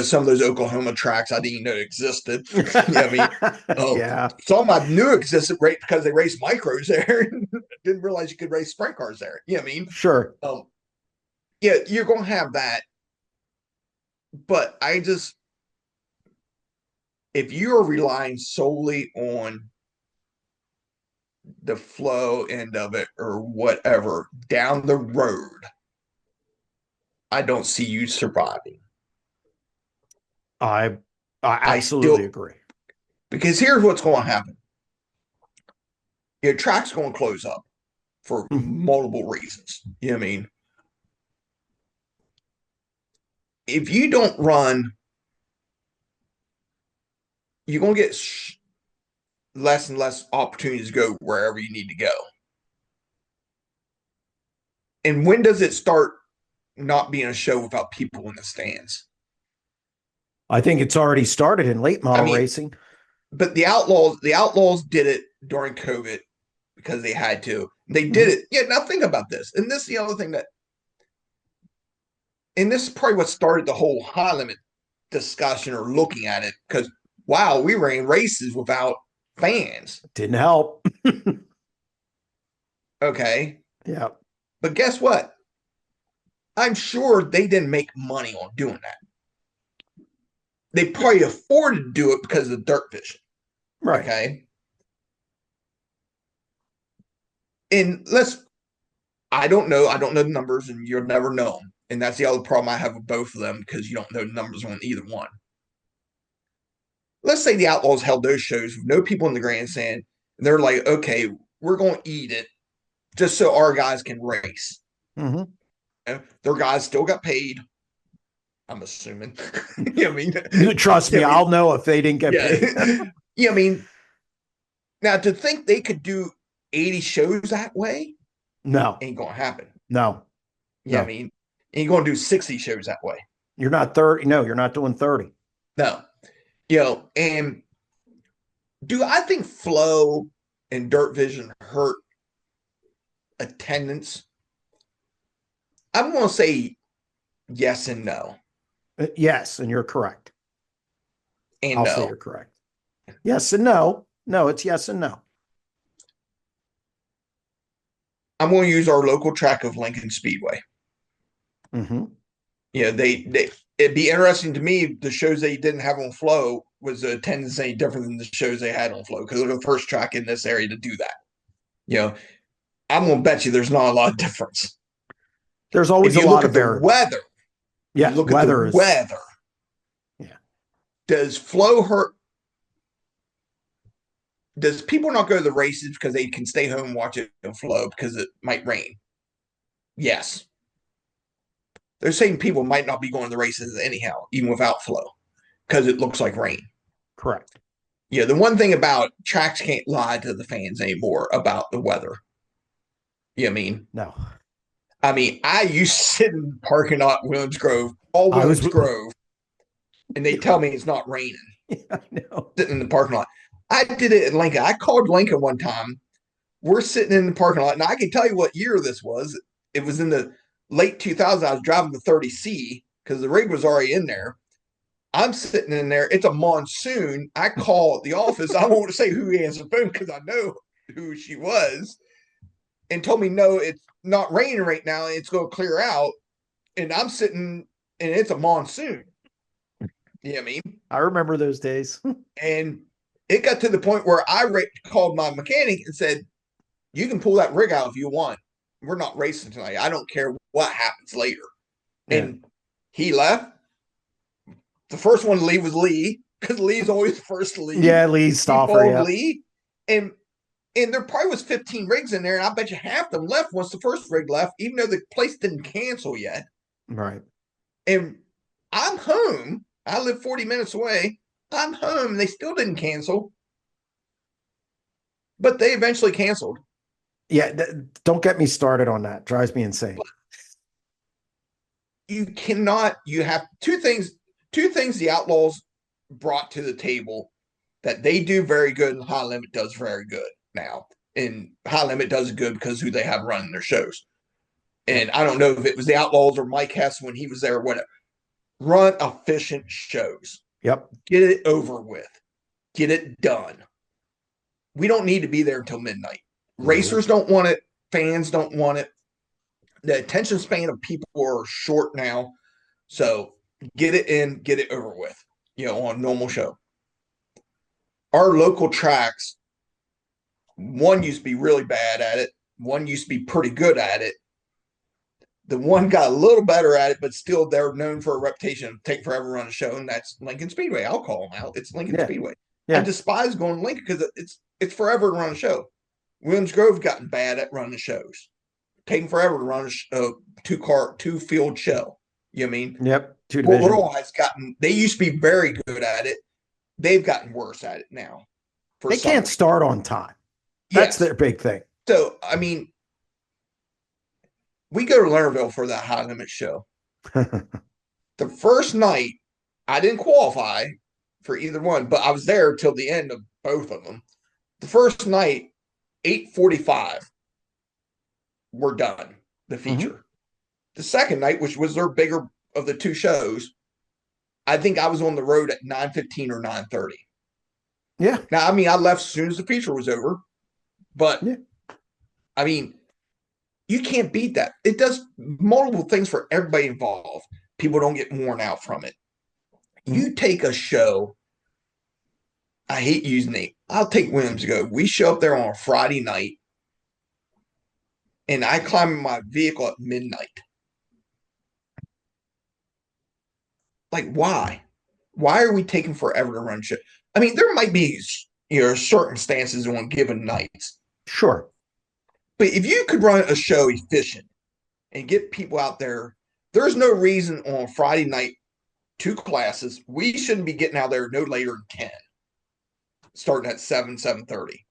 Speaker 2: Some of those Oklahoma tracks I didn't even know existed.
Speaker 1: Yeah.
Speaker 2: Some I knew existed right because they raced micros there. Didn't realize you could race sprint cars there. You know what I mean?
Speaker 1: Sure.
Speaker 2: You're going to have that. But if you are relying solely on the flow end of it or whatever down the road, I don't see you surviving.
Speaker 1: I absolutely agree.
Speaker 2: Because here's what's going to happen. Your track's going to close up for multiple reasons. You know what I mean? If you don't run, you're going to get less and less opportunities to go wherever you need to go. And when does it start not being a show without people in the stands?
Speaker 1: I think it's already started in late model racing.
Speaker 2: But the Outlaws did it during COVID because they had to. They did it. Yeah, now think about this. And this is the other thing and this is probably what started the whole High Limit discussion or looking at it, because wow, we ran races without fans.
Speaker 1: Didn't help.
Speaker 2: Okay.
Speaker 1: Yeah.
Speaker 2: But guess what? I'm sure they didn't make money on doing that. They probably afforded to do it because of the dirt vision.
Speaker 1: Right.
Speaker 2: Okay. And I don't know the numbers, and you'll never know them. And that's the other problem I have with both of them, because you don't know the numbers on either one. Let's say the Outlaws held those shows with no people in the grandstand, and they're like, okay, we're going to eat it just so our guys can race. Their guys still got paid, I'm assuming. You know what I mean?
Speaker 1: Trust me, I'll know if they didn't get paid.
Speaker 2: Yeah, I mean, now to think they could do 80 shows that way,
Speaker 1: no,
Speaker 2: ain't going to happen.
Speaker 1: No.
Speaker 2: Yeah, I mean, ain't going to do 60 shows that way.
Speaker 1: You're not 30. No, you're not doing 30.
Speaker 2: No. And do I think flow and dirt vision hurt attendance? I'm going to say yes and no.
Speaker 1: Yes, and you're correct.
Speaker 2: And
Speaker 1: I'll say you're correct. Yes and no. No, it's yes and no.
Speaker 2: I'm going to use our local track of Lincoln Speedway. It'd be interesting to me. The shows they didn't have on flow was the attendance any different than the shows they had on flow, because they're the first track in this area to do that. I'm going to bet you there's not a lot of difference.
Speaker 1: There's always a lot of variance.
Speaker 2: Weather.
Speaker 1: Yeah,
Speaker 2: look at the weather.
Speaker 1: Yeah.
Speaker 2: Does flow hurt? Does people not go to the races because they can stay home and watch it in flow because it might rain? Yes. They're saying people might not be going to the races anyhow, even without flow, because it looks like rain.
Speaker 1: Correct.
Speaker 2: Yeah, the one thing about tracks can't lie to the fans anymore about the weather. You know what I mean?
Speaker 1: No.
Speaker 2: I mean, I used to sit in the parking lot Williams Grove, Grove, and they tell me it's not raining.
Speaker 1: Yeah, I know.
Speaker 2: Sitting in the parking lot. I did it at Lincoln. I called Lincoln one time we're sitting in the parking lot, and I can tell you what year this was. It was in the late 2000s. I was driving the 30C because the rig was already in there. I'm sitting in there. It's a monsoon. I call the office. I won't say who answered the phone because I know who she was, and told me, no, it's not raining right now. It's going to clear out. And I'm sitting, and it's a monsoon. You know what I mean?
Speaker 1: I remember those days.
Speaker 2: And it got to the point where I called my mechanic and said, you can pull that rig out if you want. We're not racing tonight. I don't care what happens later. Yeah. And he left. The first one to leave was Lee, because Lee's always the first to leave.
Speaker 1: Yeah, Lee's stopper. Yeah.
Speaker 2: Lee. And there probably was 15 rigs in there, and I bet you half them left once the first rig left, even though the place didn't cancel yet.
Speaker 1: Right.
Speaker 2: And I'm home. I live 40 minutes away. I'm home. They still didn't cancel. But they eventually canceled.
Speaker 1: Yeah, don't get me started on that. Drives me insane. But
Speaker 2: you cannot, you have two things the Outlaws brought to the table that they do very good and High Limit does very good now. And High Limit does good because who they have running their shows. And I don't know if it was the Outlaws or Mike Heffner when he was there or whatever. Run efficient shows.
Speaker 1: Yep.
Speaker 2: Get it over with. Get it done. We don't need to be there until midnight. Racers don't want it. Fans don't want it. The attention span of people are short now. So get it in, get it over with, on a normal show. Our local tracks, one used to be really bad at it. One used to be pretty good at it. The one got a little better at it, but still they're known for a reputation of take forever to run a show, and that's Lincoln Speedway. I'll call them out. It's Lincoln Speedway. Yeah. I despise going to Lincoln because it's forever to run a show. Williams Grove gotten bad at running shows. Taking forever to run a two-field show. You know what I mean?
Speaker 1: Yep.
Speaker 2: Little has gotten, they used to be very good at it. They've gotten worse at it now.
Speaker 1: They can't start on time. That's their big thing.
Speaker 2: So, I mean, we go to Lernerville for that High Limit show. The first night, I didn't qualify for either one, but I was there till the end of both of them. The first night, 8:45, we're done, the feature. Mm-hmm. The second night, which was their bigger of the two shows, I think I was on the road at 9:15 or 9:30.
Speaker 1: Yeah.
Speaker 2: Now, I mean, I left as soon as the feature was over, but I mean, you can't beat that. It does multiple things for everybody involved. People don't get worn out from it. You take a show, I hate using it. I'll take Williams Go. We show up there on a Friday night, and I climb in my vehicle at midnight. Like, why? Why are we taking forever to run show? I mean, there might be, circumstances on given nights.
Speaker 1: Sure.
Speaker 2: But if you could run a show efficient and get people out there, there's no reason on Friday night, 2 classes, we shouldn't be getting out there no later than 10, starting at 7:30.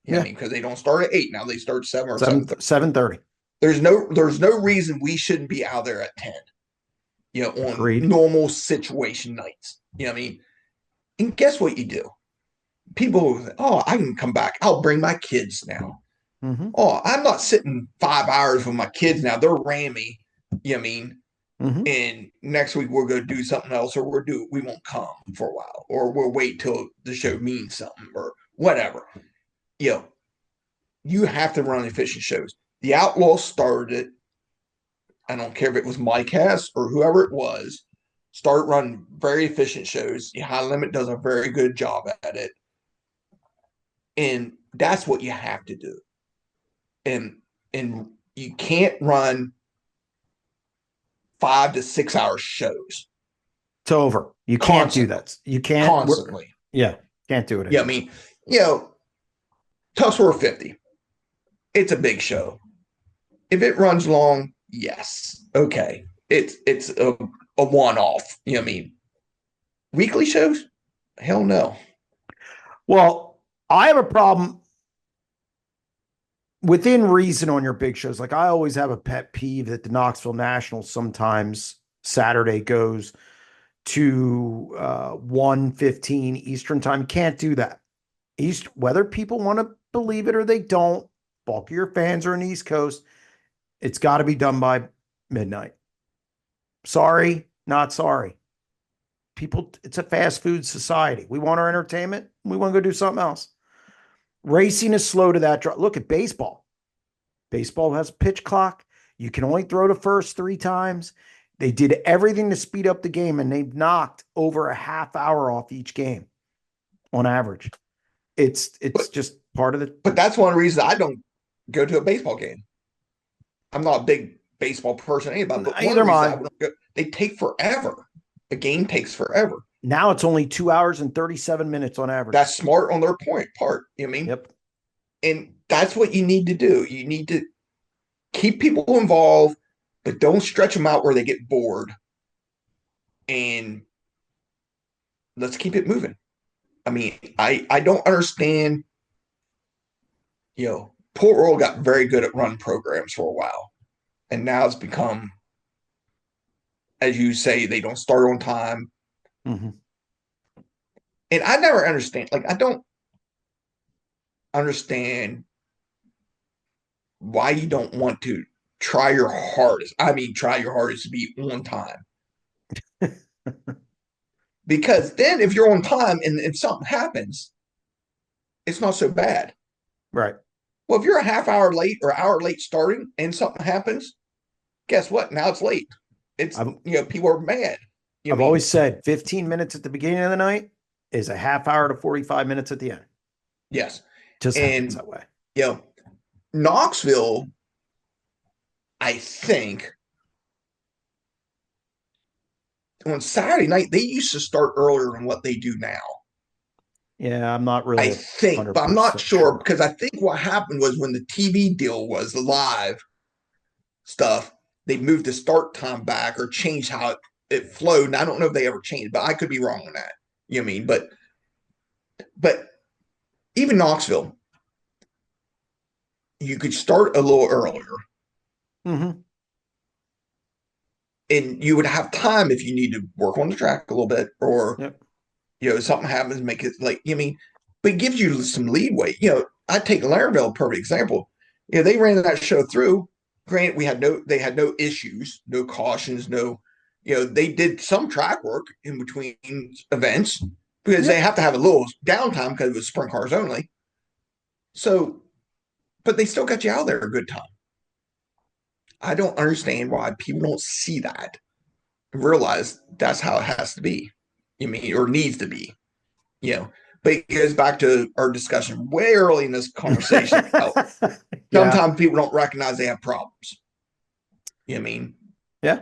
Speaker 2: You know what I mean? Because they don't start at 8 now; they start 7 or
Speaker 1: 7:30.
Speaker 2: There's no reason we shouldn't be out there at 10. On
Speaker 1: Agreed.
Speaker 2: Normal situation nights. You know what I mean? And guess what you do? People, I can come back. I'll bring my kids now.
Speaker 1: Mm-hmm.
Speaker 2: I'm not sitting 5 hours with my kids now. They're rammy. You know what I mean?
Speaker 1: Mm-hmm.
Speaker 2: And next week we're going to do something else, or we won't come for a while, or we'll wait till the show means something, or whatever. You have to run efficient shows. The Outlaws started it. I don't care if it was Mike Hess or whoever it was. Start running very efficient shows. High Limit does a very good job at it. And that's what you have to do. And you can't run 5 to 6 hour shows.
Speaker 1: It's over. You can't do that. You can't
Speaker 2: constantly.
Speaker 1: Can't do it anymore.
Speaker 2: Yeah, I mean, Tuxworth 50. It's a big show. If it runs long, yes. Okay. It's a one-off. You know what I mean? Weekly shows? Hell no.
Speaker 1: Well, I have a problem within reason on your big shows. Like, I always have a pet peeve that the Knoxville National sometimes Saturday goes to 1:15 Eastern time. Can't do that. Whether people want to believe it or they don't, bulk of your fans are in the East Coast. It's got to be done by midnight. Sorry, not sorry. People, it's a fast food society. We want our entertainment. We want to go do something else. Racing is slow to that drop. Look at baseball. Baseball has a pitch clock. You can only throw the first 3 times. They did everything to speed up the game, and they've knocked over a half hour off each game on average. It's just part of the.
Speaker 2: But that's one reason I don't go to a baseball game. I'm not a big baseball person anybody, but
Speaker 1: Either mine.
Speaker 2: They take forever. The game takes forever.
Speaker 1: Now it's only 2 hours and 37 minutes on average.
Speaker 2: That's smart on their part. You know what I mean?
Speaker 1: Yep.
Speaker 2: And that's what you need to do. You need to keep people involved, but don't stretch them out where they get bored. And let's keep it moving. I mean, I don't understand. Port Royal got very good at run programs for a while. And now it's become, as you say, they don't start on time.
Speaker 1: Mm-hmm.
Speaker 2: And I never understand. I don't understand why you don't want to try your hardest. I mean, try your hardest to be on time. Because then if you're on time and if something happens, it's not so bad.
Speaker 1: Right.
Speaker 2: Well, if you're a half hour late or hour late starting and something happens, guess what? Now it's late. It's, people are mad.
Speaker 1: I've always said 15 minutes at the beginning of the night is a half hour to 45 minutes at the end.
Speaker 2: Yes.
Speaker 1: Just happens that way.
Speaker 2: Knoxville, I think, on Saturday night, they used to start earlier than what they do now.
Speaker 1: Yeah, I'm not really.
Speaker 2: I think, but I'm not sure because I think what happened was when the TV deal was the live stuff, they moved the start time back or changed how it flowed. And I don't know if they ever changed, but I could be wrong on that. You know what I mean? But even Knoxville, you could start a little earlier.
Speaker 1: Mm-hmm.
Speaker 2: And you would have time if you need to work on the track a little bit or, something happens, make it late. You know what I mean? But it gives you some leeway. I take Laramville, a perfect example. They ran that show through. Granted, they had no issues, no cautions, they did some track work in between events because they have to have a little downtime because it was sprint cars only. So, but they still got you out there a good time. I don't understand why people don't see that and realize that's how it has to be. Or needs to be. But it goes back to our discussion way early in this conversation. Sometimes people don't recognize they have problems. You know what I mean?
Speaker 1: Yeah.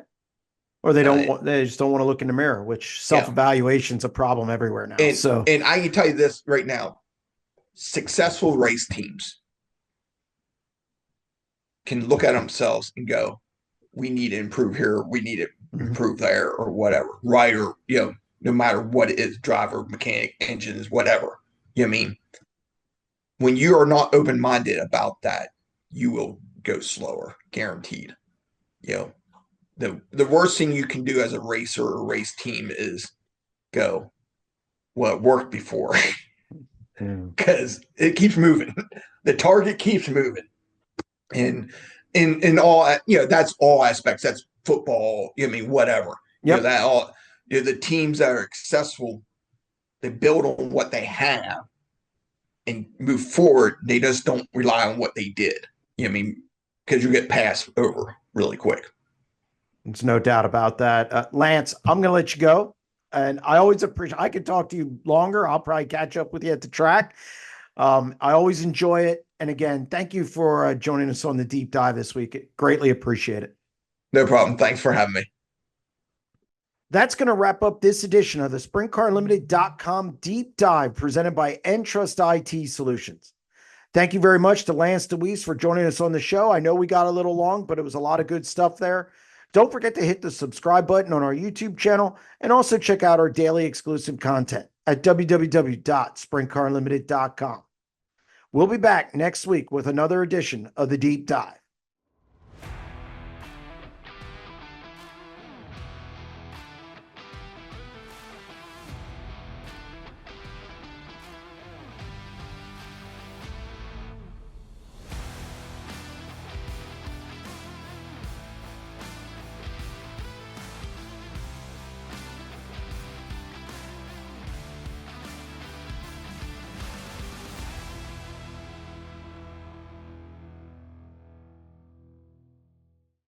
Speaker 1: Or they don't. They just don't want to look in the mirror, which self-evaluation is a problem everywhere now.
Speaker 2: And I can tell you this right now: successful race teams can look at themselves and go, "We need to improve here. We need to improve there, or whatever." Rider, no matter what it is, driver, mechanic, engines, whatever. You know what I mean? When you are not open-minded about that, you will go slower, guaranteed. The worst thing you can do as a racer or race team is go, well, it worked before. Because it keeps moving. The target keeps moving. And in all, that's all aspects. That's football, whatever.
Speaker 1: Yep.
Speaker 2: That all the teams that are successful, they build on what they have and move forward. They just don't rely on what they did. Because you get passed over really quick.
Speaker 1: There's no doubt about that. Lance, I'm going to let you go. And I always appreciate, I could talk to you longer. I'll probably catch up with you at the track. I always enjoy it. And again, thank you for joining us on the deep dive this week. Greatly appreciate it.
Speaker 2: No problem. Thanks for having me.
Speaker 1: That's going to wrap up this edition of the SprintCarLimited.com deep dive presented by EnTrust IT Solutions. Thank you very much to Lance Dewease for joining us on the show. I know we got a little long, but it was a lot of good stuff there. Don't forget to hit the subscribe button on our YouTube channel and also check out our daily exclusive content at www.sprintcarlimited.com. We'll be back next week with another edition of the Deep Dive.